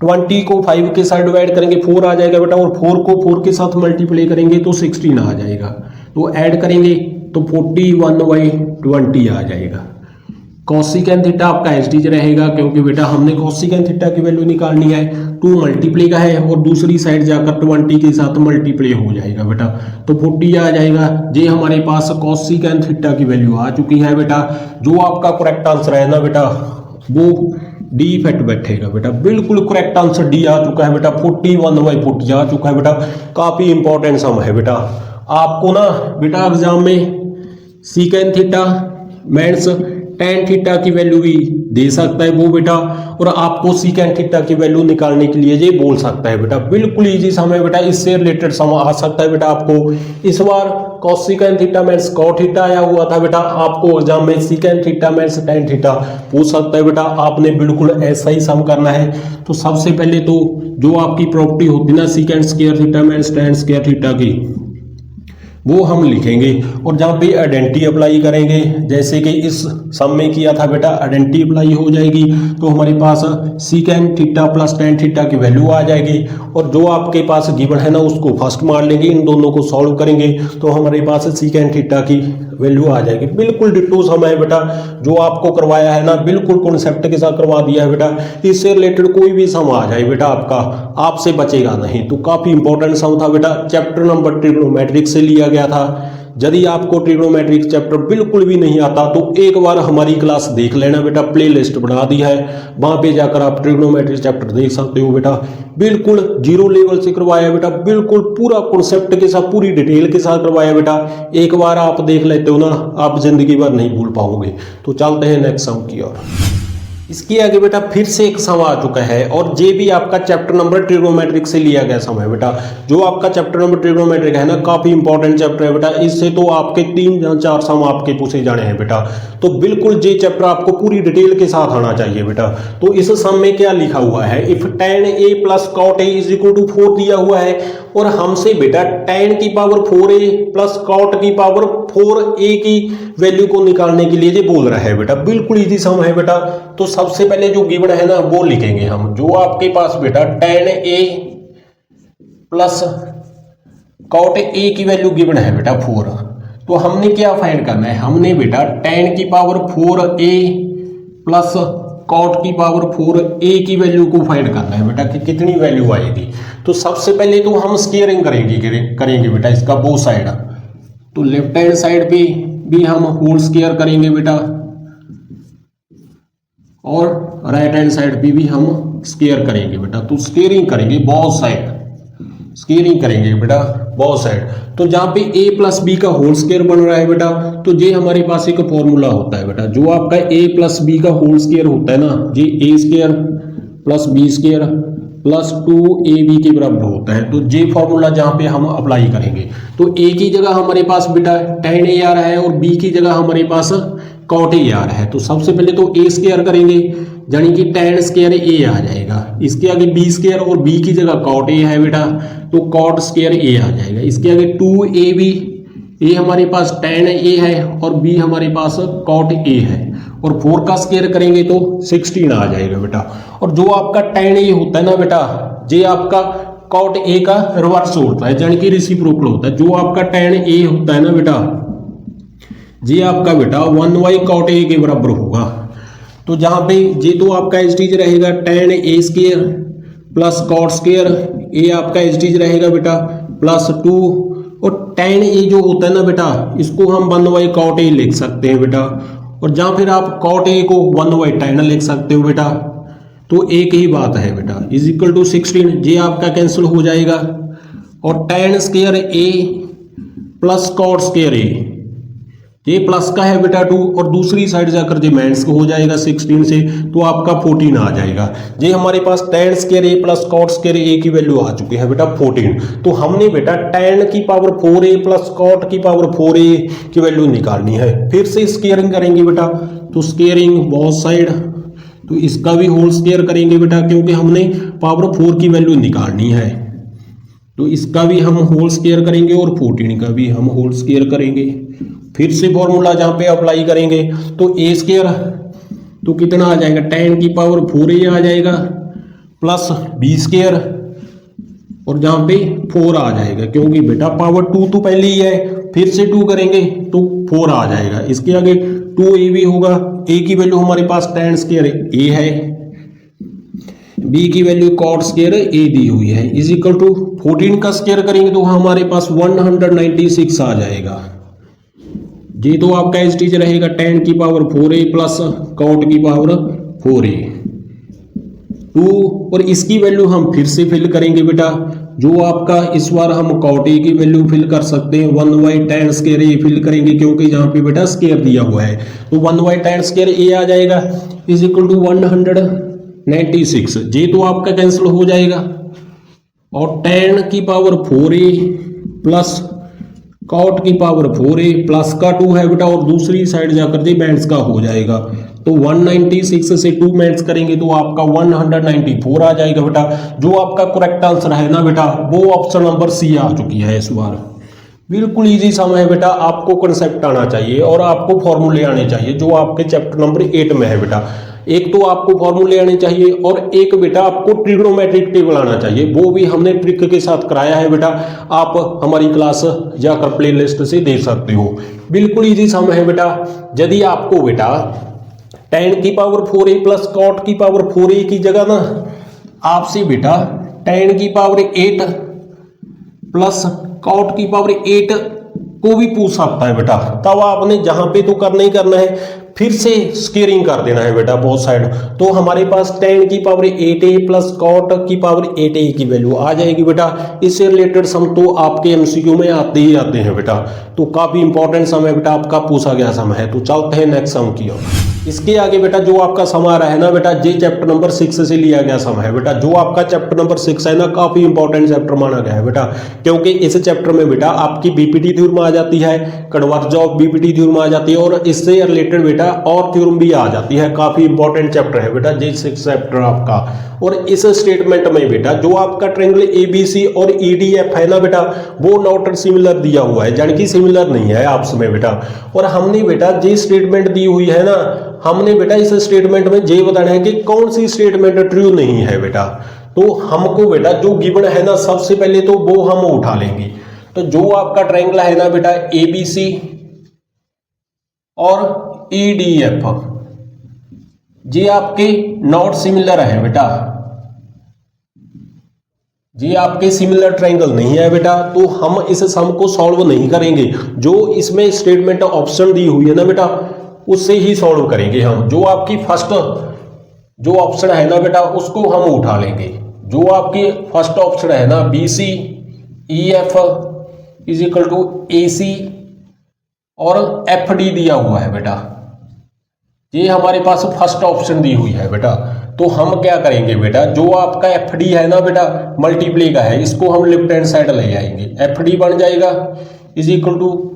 20 को 5 के साथ डिवाइड करेंगे 4 आ जाएगा बेटा, और 4 को 4 के साथ मल्टीप्लाई करेंगे तो 16 आ जाएगा। तो ऐड करेंगे तो 41/20 आ जाएगा। कोसेकेंट थीटा आपका एसटीज रहेगा, क्योंकि बेटा हमने कोसेकेंट थीटा की वैल्यू निकालनी है, 2 मल्टीप्लाई का है और दूसरी साइड जाकर 20 के साथ मल्टीप्लाई हो जाएगा बेटा, तो 40 आ जाएगा। ये हमारे पास कोसेकेंट थीटा की वैल्यू आ चुकी है बेटा। जो आपका करेक्ट आंसर है ना बेटा वो डी इफेक्ट बैठेगा बेटा, बिल्कुल करेक्ट आंसर डी आ चुका है बेटा, 41/40 आ चुका है बेटा। काफी इंपॉर्टेंट सम है बेटा, आपको ना बेटा एग्जाम में secant theta minus tan theta की वैल्यू भी दे सकता है वो बेटा, और आपको सीकेंट थीटा की वैल्यू निकालने के लिए ये बोल सकता है बेटा। बिल्कुल इजी सम है बेटा, इससे रिलेटेड सम आ सकता है बेटा आपको। इस बार cosecant theta minus cot theta आया हुआ था बेटा, आपको एग्जाम में secant theta minus tan theta पूछ सकता है बेटा। आपने बिल्कुल ऐसा ही सम करना है। तो सबसे पहले तो जो आपकी प्रॉपर्टी होती है ना secant square theta minus ten square theta की, वो हम लिखेंगे, और जहाँ पे आइडेंटिटी अप्लाई करेंगे जैसे कि इस सम में किया था बेटा, आइडेंटिटी अप्लाई हो जाएगी तो हमारे पास secant theta plus tan theta की वैल्यू आ जाएगी, और जो आपके पास गिवन है ना उसको फर्स्ट मान लेंगे, इन दोनों को सॉल्व करेंगे तो हमारे पास सीकेंट थीटा की वैल्यू आ जाएगी। बिल्कुल डिटो सम है बेटा, जो आपको करवाया है ना बिल्कुल कॉन्सेप्ट के साथ करवा दिया है बेटा। इससे रिलेटेड कोई भी सम आ जाए बेटा आपका आपसे बचेगा नहीं। तो काफी इंपॉर्टेंट सम था बेटा, चैप्टर नंबर ट्रिग्नोमेट्रिक से लिया गया था। यदि आपको ट्रिग्नोमेट्रिक चैप्टर बिल्कुल भी नहीं आता तो एक बार हमारी क्लास देख लेना बेटा, प्ले लिस्ट बना दी है, वहां पे जाकर आप ट्रिग्नोमेट्रिक चैप्टर देख सकते हो बेटा। बिल्कुल जीरो लेवल से करवाया बेटा, बिल्कुल पूरा कॉन्सेप्ट के साथ पूरी डिटेल के साथ करवाया बेटा। एक बार आप देख लेते हो ना आप जिंदगी भर नहीं भूल पाओगे। तो चलते हैं नेक्स्ट सम की ओर। इसके आगे बेटा फिर से एक सम आ चुका है और ये भी आपका चैप्टर नंबर ट्रिग्नोमेट्रिक से लिया गया सम है बेटा। जो आपका चैप्टर नंबर ट्रिग्नोमेट्रिक है ना, काफी इंपॉर्टेंट चैप्टर है बेटा। इससे तो आपके 3 या 4 सम आपके पूछे जाने हैं बेटा। तो बिल्कुल ये चैप्टर आपको पूरी डिटेल के साथ आना चाहिए बेटा। तो इस सम में क्या लिखा हुआ है, if tan a plus cot a is equal to 4 दिया हुआ है और हमसे बेटा tan की पावर 4a प्लस cot की पावर 4a की वैल्यू को निकालने के लिए ये बोल रहा है बेटा। बिल्कुल इजी सम है बेटा। तो सबसे पहले जो गिवन है ना वो लिखेंगे हम। जो आपके पास बेटा tan a plus cot a की वैल्यू गिवन है बेटा 4, तो हमने क्या फाइंड करना है, हमने बेटा tan की पावर 4a प्लस cot की पावर 4a की वैल्यू को फाइंड करना है बेटा कि कितनी वैल्यू आएगी। तो सबसे पहले तो हम स्क्वायरिंग करेंगे बेटा इसका बोथ साइड। तो लेफ्ट हैंड साइड पे भी हम होल स्क्वायर करेंगे बेटा और राइट हैंड साइड पे भी हम स्क्वायर करेंगे बेटा। तो स्क्वायरिंग करेंगे बोथ साइड, स्क्वायरिंग करेंगे बेटा बोथ साइड। तो जहां पे a प्लस बी का होल स्क्वायर बन रहा है बेटा, तो ये हमारे पास एक फॉर्मूला होता है बेटा। जो आपका a प्लस बी का होल स्क्वायर होता है ना, ये a square plus B square plus 2ab के बराबर होता है। तो ये फॉर्मूला जहां पे हम अप्लाई करेंगे, तो a की जगह हमारे पास बेटा tan a आ रहा है और b की जगह हमारे पास cot a आ रहा है। तो सबसे पहले तो a स्क्वायर करेंगे, यानी कि tan स्क्वायर a आ जाएगा। इसके आगे b स्क्वायर और b की जगह cot a है बेटा, तो cot स्क्वायर a आ जाएगा। इसके आगे 2ab, a हमारे पास tan a है और b हमारे पास cot a है और 4 का स्क्वायर करेंगे तो 16 आ जाएगा बेटा। और जो आपका tan a होता है ना बेटा, ये आपका cot a का रिवर्स होता है, यानी कि रेसिप्रोकल होता है। जो आपका tan a होता है ना बेटा, ये आपका बेटा 1 cot a के बराबर होगा। तो जहां पे ये तो आपका एज टीज रहेगा tan a square plus cot square, a आपका एज टीज रहेगा बेटा प्लस 2, और tan a जो होता है ना बेटा, इसको हम 1 cot a लिख सकते हैं बेटा। और जहां फिर आप cot a को 1 tan लिख सकते हो बेटा। तो एक ही बात है बेटा, इज इक्वल टू 16, ये आपका कैंसिल हो जाएगा। और tan square a plus cot square a, ये प्लस का है बेटा 2 और दूसरी साइड जाकर ये माइनस को हो जाएगा 16 से, तो आपका 14 आ जाएगा। ये हमारे पास tan square a plus cot square a की वैल्यू आ चुकी है बेटा 14। तो हमने बेटा tan की पावर 4a प्लस cot की पावर 4a की वैल्यू निकालनी है। फिर से स्क्वायरिंग करेंगे बेटा, तो स्क्वायरिंग बोथ साइड, तो इसका भी होल स्क्वायर करेंगे बेटा क्योंकि हमने पावर 4 की वैल्यू निकालनी है। तो इसका भी हम होल स्क्वायर करेंगे और 14 का भी हम होल स्क्वायर करेंगे। फिर से फॉर्मूला जहां पे अप्लाई करेंगे तो a स्क्वायर तो कितना आ जाएगा, tan की पावर 4a आ जाएगा प्लस b स्क्वायर, और जहां पे 4 आ जाएगा क्योंकि बेटा पावर 2 तो पहले ही है, फिर से 2 करेंगे तो 4 आ जाएगा। इसके आगे 2a भी होगा, a की वैल्यू हमारे पास tan स्क्वायर a है, b की वैल्यू cot स्क्वायर a दी हुई है, इज इक्वल टू 14 का स्क्वायर करेंगे तो हमारे पास 196 आ जाएगा। ये तो आपका एज टीज रहेगा tan की पावर 4a प्लस cot की पावर 4a 2, और इसकी वैल्यू हम फिर से फिल करेंगे बेटा। जो आपका इस बार हम cot a की वैल्यू फिल कर सकते हैं 1 tan स्क्वायर a फिल करेंगे क्योंकि यहाँ पे बेटा स्क्वायर दिया हुआ है। तो 1 tan स्क्वायर a आ जाएगा इज इक्वल टू 196। ये तो आपका कैंसिल हो जाएगा और tan की पावर 4a प्लस cot की पावर 4a प्लस का 2 है बेटा, और दूसरी साइड जाकर ये माइनस का हो जाएगा। तो 196 से 2 माइनस करेंगे तो आपका 194 आ जाएगा बेटा। जो आपका करेक्ट आंसर है ना बेटा, वो ऑप्शन नंबर सी आ चुकी है इस बार। बिल्कुल इजी सम है बेटा, आपको कंसेप्ट आना चाहिए और आपको फॉर्मूले आने चाहिए जो आपके चैप्टर नंबर 8 में है बेटा। एक तो आपको फॉर्मूले आने चाहिए और एक बेटा आपको ट्रिग्नोमेट्रिक टेबल आना चाहिए, वो भी हमने ट्रिक के साथ कराया है बेटा। आप हमारी क्लास जाकर प्लेलिस्ट से देख सकते हो। बिल्कुल इजी सम है बेटा। यदि आपको बेटा tan की पावर 4a प्लस cot की पावर 4a की जगह ना आपसे बेटा tan की पावर 8 प्लस cot की पावर 8 को भी पूछ सकता है बेटा, तब आपने जहां पे तो करना ही करना है, फिर से स्क्वेयरिंग कर देना है बेटा बोथ साइड। तो हमारे पास tan की पावर 8a प्लस cot की पावर 8a की वैल्यू आ जाएगी बेटा। इससे रिलेटेड सम तो आपके एमसीक्यू में आते ही आते हैं बेटा, तो काफी इंपॉर्टेंट सम है बेटा, आपका पूछा गया सम है। तो चलते हैं नेक्स्ट सम की ओर। इसके आगे बेटा जो आपका सम आ रहा है ना बेटा, ये चैप्टर नंबर 6 से लिया गया सम है बेटा। जो आपका चैप्टर नंबर 6 है ना, काफी इंपॉर्टेंट चैप्टर माना गया है बेटा, क्योंकि इस चैप्टर में बेटा आपकी बीपीटी थ्योरम आ जाती है, कन्वर्ज ऑफ बीपीटी थ्योरम आ जाती है, और इससे रिलेटेड बेटा और थ्योरम भी आ जाती है। काफी इंपॉर्टेंट चैप्टर है बेटा ये 6 चैप्टर आपका। और इस स्टेटमेंट में बेटा जो आपका ट्रायंगल एबीसी और ईडीएफ है ना बेटा, वो नॉट सिमिलर दिया हुआ है, यानी कि सिमिलर नहीं है आपस में बेटा। और हमने बेटा ये स्टेटमेंट दी हुई है ना, हमने बेटा इस स्टेटमेंट में ये बताना है कि कौन सी स्टेटमेंट ट्रू नहीं है बेटा। तो हमको बेटा जो गिवन है ना, सबसे पहले तो वो हम उठा लेंगे। तो जो आपका ट्रायंगल है ना बेटा एबीसी और ईडीएफ, ये आपके नॉट सिमिलर है बेटा, ये आपके सिमिलर ट्रायंगल नहीं है बेटा। तो हम इस सम को सॉल्व नहीं करेंगे, जो इसमें स्टेटमेंट ऑप्शन दी हुई है ना बेटा, उससे ही सॉल्व करेंगे हम। जो आपकी फर्स्ट जो ऑप्शन है ना बेटा, उसको हम उठा लेंगे। जो आपकी फर्स्ट ऑप्शन है ना BC EF is equal to AC और एफ डी दिया हुआ है बेटा, ये हमारे पास फर्स्ट ऑप्शन दी हुई है बेटा। तो हम क्या करेंगे बेटा, जो आपका एफ डी है ना बेटा मल्टीप्लाई का है, इसको हम लेफ्ट हैंड साइड ले जाएंगे, एफ डी बन जाएगा इज इक्वल टू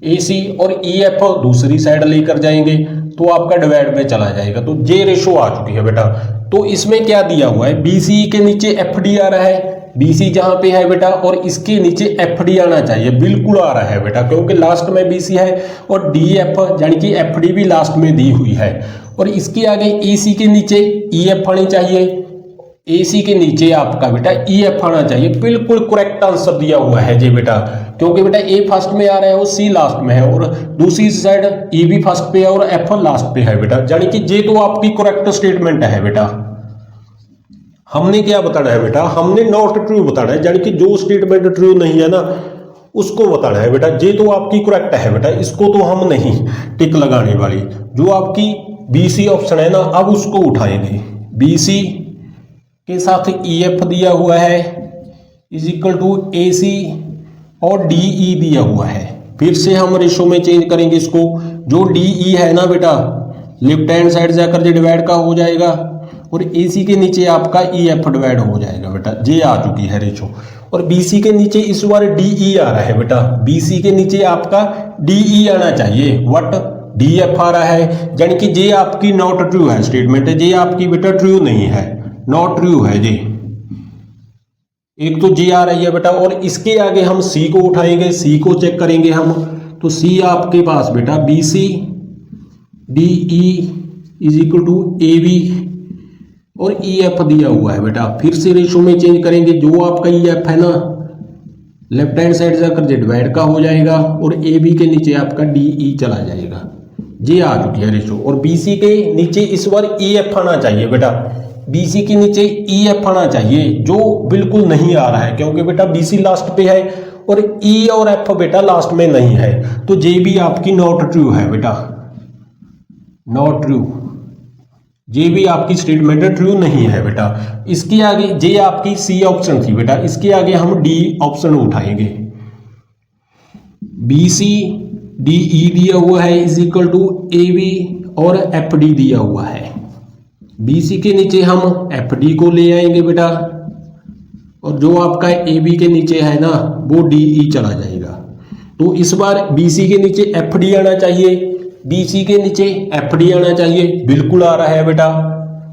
एसी, और ईएफ दूसरी साइड लेकर जाएंगे तो आपका डिवाइड में चला जाएगा। तो ये रेशो आ चुकी है बेटा। तो इसमें क्या दिया हुआ है, बीसी के नीचे एफडी आ रहा है, बीसी जहां पे है बेटा, और इसके नीचे एफडी आना चाहिए, बिल्कुल आ रहा है बेटा, क्योंकि लास्ट में बीसी है और डीएफ यानी कि एफडी भी लास्ट में दी हुई है। और इसके आगे एसी के नीचे ईएफ आनी चाहिए, एसी के नीचे आपका बेटा ईएफ आना चाहिए। बिल्कुल करेक्ट आंसर दिया हुआ है जी बेटा, क्योंकि बेटा ए फर्स्ट में आ रहा है और सी लास्ट में है, और दूसरी साइड ई भी फर्स्ट पे है और एफ लास्ट पे है बेटा, यानी कि ये तो आपकी करेक्ट स्टेटमेंट है बेटा। हमने क्या बताना है बेटा, हमने नॉट ट्रू बताना है, यानी कि जो स्टेटमेंट ट्रू नहीं है ना उसको बताना है बेटा। ये तो आपकी करेक्ट है बेटा, इसको तो हम नहीं टिक लगाने वाली। जो आपकी बीसी ऑप्शन है ना, अब उसको उठाएंगे। बीसी के साथ ईएफ दिया हुआ है इज इक्वल टू एसी और डीई दिया हुआ है। फिर से हम रेशो में चेंज करेंगे इसको। जो डीई है ना बेटा लेफ्ट हैंड साइड जाकर जो डिवाइड का हो जाएगा, और एसी के नीचे आपका ईएफ डिवाइड हो जाएगा बेटा। ये आ चुकी है रेशो। और बीसी के नीचे इस बार डीई आ रहा है बेटा, बीसी के नीचे आपका डीई आना चाहिए, व्हाट डीएफ आ रहा है, यानी कि ये आपकी नॉट ट्रू है स्टेटमेंट, ये आपकी बेटा ट्रू नहीं है, नॉट ट्रू है जी। एक तो जी आ रही है बेटा, और इसके आगे हम सी को उठाएंगे, सी को चेक करेंगे हम। तो सी आपके पास बेटा B C D E is equal to A B और ई एफ दिया हुआ है बेटा। फिर से रेशो में चेंज करेंगे। जो आपका ई एफ है ना लेफ्ट हैंड साइड जाकर जे डिवाइड का हो जाएगा, और ए बी के नीचे आपका डी ई चला जाएगा। ये आ चुकी है रेशो। और बी सी के नीचे इस बार ई एफ आना चाहिए बेटा, बीसी के नीचे ईएफ आना चाहिए, जो बिल्कुल नहीं आ रहा है, क्योंकि बेटा बीसी लास्ट पे है और ई और एफ बेटा लास्ट में नहीं है। तो जे भी आपकी नॉट ट्रू है बेटा, नॉट ट्रू, ये भी आपकी स्टेटमेंट ट्रू नहीं है बेटा। इसके आगे जे आपकी सी ऑप्शन थी बेटा, इसके आगे हम डी ऑप्शन उठाएंगे। बीसी डीई दिया हुआ है is equal to A B और एफ डी दिया हुआ है। बीसी के नीचे हम एफ डी को ले आएंगे बेटा, और जो आपका ए बी के नीचे है ना वो डी ई चला जाएगा। तो इस बार बीसी के नीचे एफ डी आना चाहिए, बीसी के नीचे एफ डी आना चाहिए, बिल्कुल आ रहा है बेटा,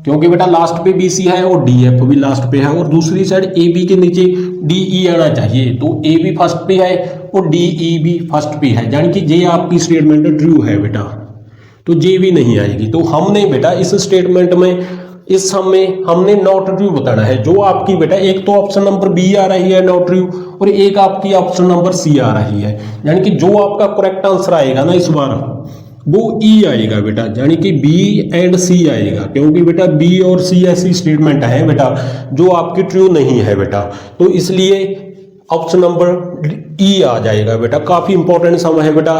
क्योंकि बेटा लास्ट पे बीसी है और डी एफ भी लास्ट पे है, और दूसरी साइड ए बी के नीचे डी ई आना चाहिए। तो ए बी फर्स्ट पे है और डी ई भी फर्स्ट पे है, यानी कि ये आपकी स्टेटमेंट ट्रू है बेटा। तो जे भी नहीं आएगी। तो हमने बेटा इस स्टेटमेंट में, इस सम में हमने नॉट ट्रू बताना है। जो आपकी बेटा एक तो ऑप्शन नंबर बी आ रही है नॉट ट्रू, और एक आपकी ऑप्शन नंबर सी आ रही है, यानी कि जो आपका करेक्ट आंसर आएगा ना इस बार वो ई आएगा बेटा, यानी कि बी एंड सी आएगा, क्योंकि बेटा बी और सी ऐसी स्टेटमेंट है बेटा जो आपकी ट्रू नहीं है बेटा। तो इसलिए ऑप्शन नंबर ई आ जाएगा बेटा। काफी इंपॉर्टेंट सम है बेटा।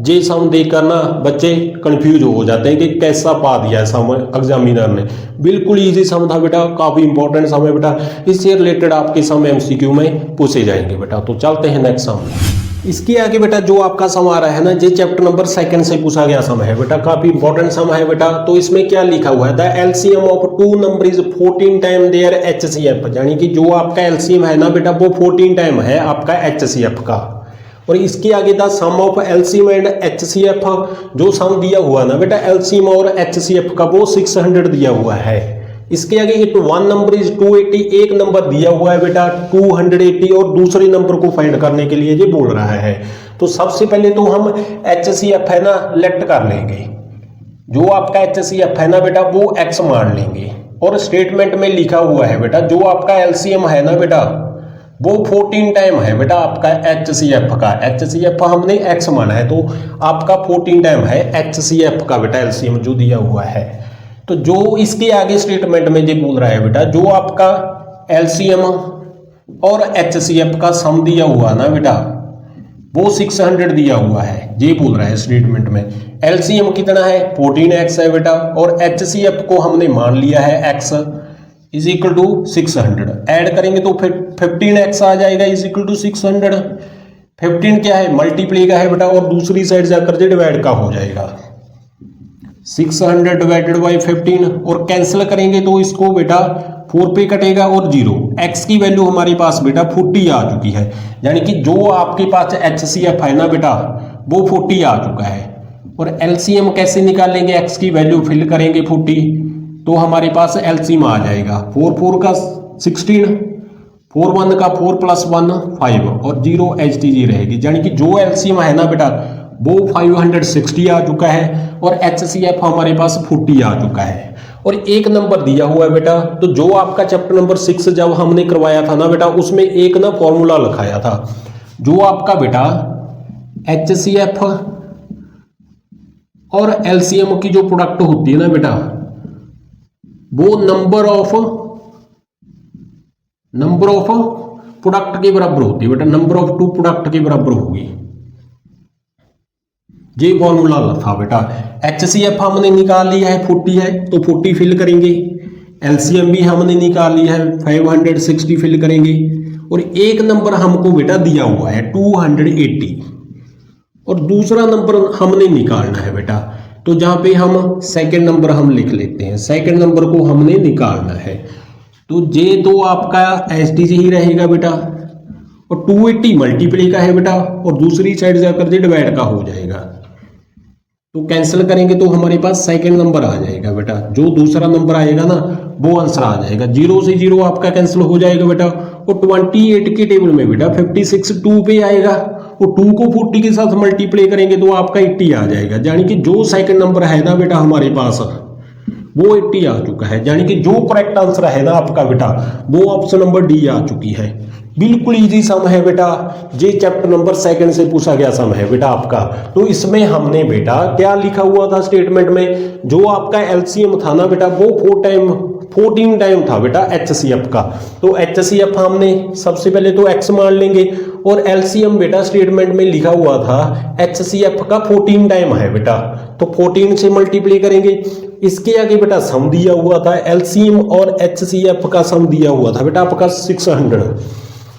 ये सम देखकर ना बच्चे कंफ्यूज हो जाते हैं कि कैसा पा दिया है सम एग्जामिनर ने। बिल्कुल इजी सम था बेटा, काफी इंपॉर्टेंट सम है बेटा। इससे रिलेटेड आपके सम एमसीक्यू में पूछे जाएंगे बेटा। तो चलते हैं नेक्स्ट सम। इसके आगे बेटा जो आपका सम आ रहा है ना, ये चैप्टर नंबर 2 से पूछा गया सम है बेटा। काफी इंपॉर्टेंट सम है बेटा। तो इसमें क्या लिखा हुआ है, the LCM of two number is 14 time their HCF. यानी कि जो आपका एलसीएम है ना बेटा, वो 14 टाइम है आपका एचसीएफ का। और इसके आगे the sum of LCM and HCF, जो सम दिया हुआ ना बेटा एलसीएम और एचसीएफ का, वो 600 दिया हुआ है। इसके आगे इट वन नंबर इज 280, एक नंबर दिया हुआ है बेटा 280 और दूसरे नंबर को फाइंड करने के लिए ये बोल रहा है। तो सबसे पहले तो हम एचसीएफ है ना लेट कर लेंगे। जो आपका एचसीएफ है ना बेटा वो एक्स मान लेंगे। और स्टेटमेंट में लिखा हुआ है बेटा जो आपका एलसीएम है ना बेटा वो 14 टाइम है बेटा आपका एचसीएफ का। एचसीएफ हमने एक्स माना है तो आपका 14 टाइम है एचसीएफ का बेटा एलसीएम जो दिया हुआ है। तो जो इसके आगे स्टेटमेंट में ये बोल रहा है बेटा जो आपका एलसीएम और एचसीएफ का सम दिया हुआ ना बेटा वो 600 दिया हुआ है। ये बोल रहा है स्टेटमेंट में। एलसीएम कितना है 14x है बेटा और एचसीएफ को हमने मान लिया है x is equal to 600। Add करेंगे तो फिर 15x आ जाएगा इज इक्वल टू 600। 15 क्या है मल्टीप्लाई का है बेटा और दूसरी साइड जाकर के डिवाइड का हो जाएगा। 600 डिवाइडेड बाई 15 और कैंसिल करेंगे तो इसको बेटा 4 पे कटेगा और 0। x की वैल्यू हमारे पास बेटा 40 आ चुकी है। यानी कि जो आपके पास एचसीएफ है ना बेटा वो 40 आ चुका है। और एलसीएम कैसे निकालेंगे, x की वैल्यू फिल करेंगे 40 तो हमारे पास एलसीएम आ जाएगा 4 4 का 16, 4 1 का 4 प्लस 1 5 और 0 HTG रहेगी। यानी कि जो एलसीएम है ना बेटा वो 560 आ चुका है और एचसीएफ हमारे पास 40 आ चुका है। और एक नंबर दिया हुआ है बेटा। तो जो आपका चैप्टर नंबर 6 जब हमने करवाया था ना बेटा उसमें एक ना फॉर्मूला लिखाया था। जो आपका बेटा एचसीएफ और एलसीएम की जो प्रोडक्ट होती है ना बेटा वो नंबर ऑफ प्रोडक्ट के बराबर होती है बेटा। नंबर ऑफ 2 प्रोडक्ट के बराबर होगी। ये फॉर्मूला था बेटा। एचसीएफ हमने निकाल लिया है 40 है तो 40 फिल करेंगे। एलसीएम भी हमने निकाल लिया है 560 फिल करेंगे। और एक नंबर हमको बेटा दिया हुआ है 280 और दूसरा नंबर हमने निकालना है बेटा। तो जहां पे हम सेकंड नंबर हम लिख लेते हैं, सेकंड नंबर को हमने निकालना है। तो ये तो आपका एचटीजी ही रहेगा बेटा और 280 मल्टीप्लाई का है बेटा और दूसरी साइड जाकर के डिवाइड का हो जाएगा। तो कैंसिल करेंगे तो हमारे पास सेकंड नंबर आ जाएगा बेटा। जो दूसरा नंबर आएगा ना वो आंसर आ जाएगा। 0 से 0 आपका कैंसिल हो जाएगा बेटा। और 28 के टेबल में बेटा 56 2 पे आएगा और 2 को 40 के साथ मल्टीप्लाई करेंगे तो आपका 80 आ जाएगा। यानी कि जो सेकंड नंबर है ना बेटा हमारे पास वो 80 आ चुका है। यानी कि जो करेक्ट आंसर है ना आपका बेटा वो ऑप्शन नंबर डी आ चुकी है। बिल्कुल इजी सम है बेटा। ये चैप्टर नंबर 2 से पूछा गया सम है बेटा आपका। तो इसमें हमने बेटा क्या लिखा हुआ था स्टेटमेंट में, जो आपका एलसीएम था ना बेटा वो 14 टाइम था बेटा एचसीएफ का। तो एचसीएफ हमने सबसे पहले तो एक्स मान लेंगे और एलसीएम बेटा स्टेटमेंट में लिखा हुआ था एचसीएफ का 14 टाइम है बेटा। तो 14 से मल्टीप्लाई करेंगे। इसके आगे बेटा सम दिया हुआ था एलसीएम और एचसीएफ का सम दिया हुआ था बेटा आपका 600।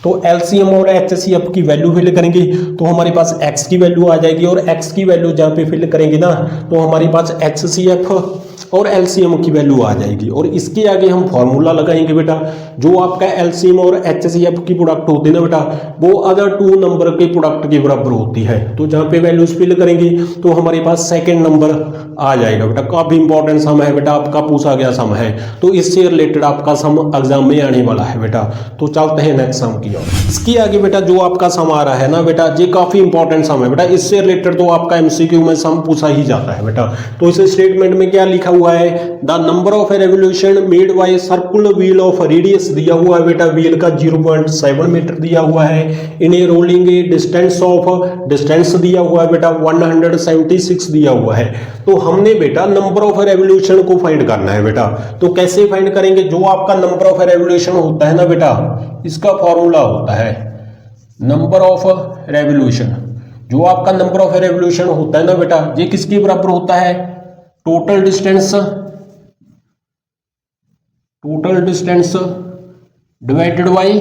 तो एलसीएम और एचसीएफ की वैल्यू फिल करेंगे तो हमारे पास एक्स की वैल्यू आ जाएगी और एक्स की वैल्यू जहाँ पे फिल करेंगे ना तो हमारे पास एचसीएफ और एलसीएम की वैल्यू आ जाएगी। और इसके आगे हम फॉर्मूला लगाएंगे बेटा। जो आपका एलसीएम और एचसीएफ की प्रोडक्ट होती है ना बेटा वो अदर 2 नंबर के प्रोडक्ट के बराबर होती है। तो जहाँ पे वैल्यूज फिल करेंगे तो हमारे पास सेकंड नंबर आ जाएगा बेटा। काफी इंपॉर्टेंट सम है बेटा, आपका पूछा गया सम है। तो इससे रिलेटेड आपका सम एग्जाम में आने वाला है बेटा। तो चलते हैं नेक्स्ट सम की ओर। इसके आगे बेटा जो आपका सम आ रहा है ना बेटा ये काफी इंपॉर्टेंट सम है बेटा। इससे रिलेटेड तो आपका एमसीक्यू में सम पूछा ही जाता है बेटा। तो इस स्टेटमेंट में क्या लिखा हुआ है, the number of revolution made by circular wheel of radius दिया हुआ है बेटा। व्हील का 0.7 मीटर दिया हुआ है। इन ए रोलिंग ए डिस्टेंस दिया हुआ है बेटा 176 दिया हुआ है। तो हमने बेटा नंबर ऑफ रेवोल्यूशन को फाइंड करना है बेटा। तो कैसे फाइंड करेंगे, जो आपका नंबर ऑफ रेवोल्यूशन होता है ना बेटा इसका फॉर्मूला होता है नंबर ऑफ रेवोल्यूशन, जो आपका नंबर ऑफ रेवोल्यूशन होता है ना बेटा, ये किसके बराबर होता है? Total distance divided by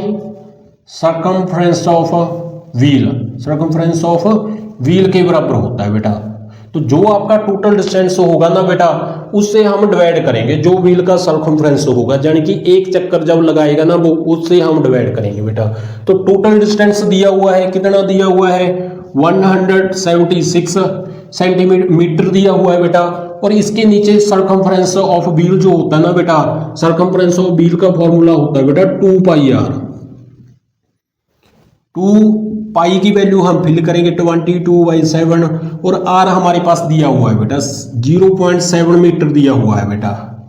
circumference of wheel के बराबर होता है बेटा। तो जो आपका टोटल डिस्टेंस होगा ना बेटा, उससे हम डिवाइड करेंगे जो व्हील का सर्कमफ्रेंस होगा, यानी कि एक चक्कर जब लगाएगा ना वो, उससे हम डिवाइड करेंगे बेटा। तो टोटल डिस्टेंस दिया हुआ है, कितना दिया हुआ है? 176 सेंटीमीटर दिया हुआ है बेटा। और इसके नीचे सर्कमफ्रेंस ऑफ व्हील जो होता है ना बेटा, सर्कमफ्रेंस ऑफ व्हील का फॉर्मूला होता है बेटा 2 पाई आर। 2 पाई की वैल्यू हम फिल करेंगे 22/7, और आर हमारे पास दिया हुआ है बेटा 0.7 मीटर दिया हुआ है बेटा,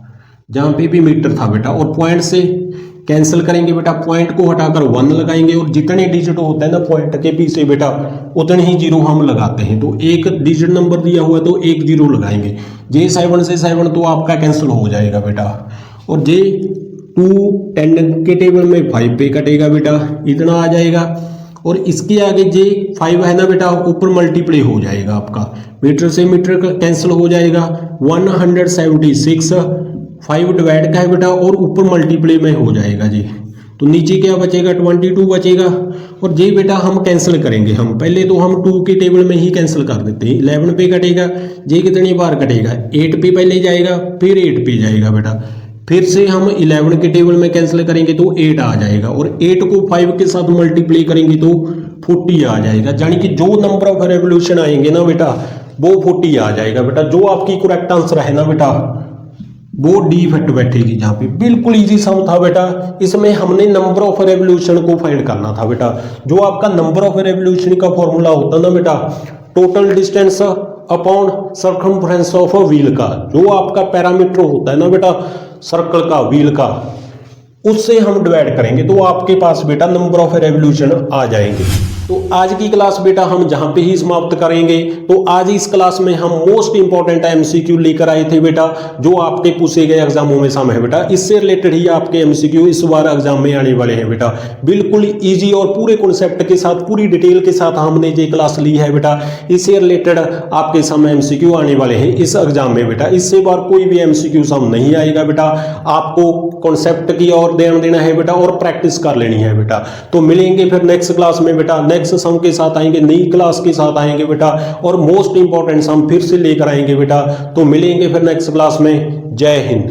जहां पे भी मीटर था बेटा। और पॉइंट से कैंसिल करेंगे बेटा, पॉइंट को हटाकर 1 लगाएंगे, और जितने डिजिट होते हैं ना पॉइंट के पीछे बेटा, उतने ही जीरो हम लगाते हैं। तो एक डिजिट नंबर दिया हुआ है तो एक जीरो लगाएंगे। जे 7 से 7 तो आपका कैंसिल हो जाएगा बेटा, और जे 2 10 के टेबल में 5 पे कटेगा बेटा, इतना आ जाएगा। और इसके आगे जे 5 है ना बेटा, ऊपर मल्टीप्लाई हो जाएगा आपका, मीटर से मीटर का कैंसिल हो जाएगा। 176 5 डिवाइड का है बेटा, और ऊपर मल्टीप्लाई में हो जाएगा जी। तो नीचे क्या बचेगा? 22 बचेगा। और जे बेटा हम कैंसिल करेंगे, हम पहले तो हम 2 के टेबल में ही कैंसिल कर देते हैं। 11 पे कटेगा, जे कितनी बार कटेगा? 8 पे पहले जाएगा, फिर 8 पे जाएगा बेटा। फिर से हम 11 के टेबल में कैंसिल करेंगे तो 8 आ जाएगा, और 8 को 5 के साथ मल्टीप्लाई करेंगे तो 40 आ जाएगा। यानी कि जो नंबर ऑफ रेवोल्यूशन आएंगे ना बेटा, वो 40 आ जाएगा बेटा। जो आपकी करेक्ट आंसर है ना बेटा, वो डी इफेक्ट बैठेगी जहां पे। बिल्कुल इजी सम था बेटा, इसमें हमने नंबर ऑफ रेवोल्यूशन को फाइंड करना था बेटा। जो आपका नंबर ऑफ रेवोल्यूशन का फॉर्मूला होता है ना बेटा, total distance upon circumference of wheel का, जो आपका पैरामीटर होता है ना बेटा सर्कल का, व्हील का, उससे हम डिवाइड करेंगे तो आपके पास बेटा नंबर ऑफ रेवोल्यूशन आ जाएंगे। तो आज की क्लास बेटा हम जहां पे ही समाप्त करेंगे। तो आज इस क्लास में हम मोस्ट इंपॉर्टेंट एमसीक्यू लेकर आए थे बेटा, जो आपके पूछे गए एग्जामों में शामिल है बेटा। इससे रिलेटेड ही आपके एमसीक्यू इस बार एग्जाम में आने वाले हैं बेटा। बिल्कुल इजी और पूरे कॉन्सेप्ट के साथ, पूरी डिटेल के साथ हमने ये क्लास ली है बेटा। इससे रिलेटेड आपके सामने एमसीक्यू आने वाले हैं इस एग्जाम में बेटा। इससे बार कोई भी एमसीक्यू सम नहीं आएगा बेटा। आपको कॉन्सेप्ट की और ध्यान देना है बेटा, और प्रैक्टिस कर लेनी है बेटा। तो मिलेंगे फिर नेक्स्ट क्लास में बेटा, नेक्स्ट सम के साथ आएंगे, नई क्लास के साथ आएंगे बेटा, और मोस्ट इंपॉर्टेंट सम फिर से लेकर आएंगे बेटा। तो मिलेंगे फिर नेक्स्ट क्लास में। जय हिंद।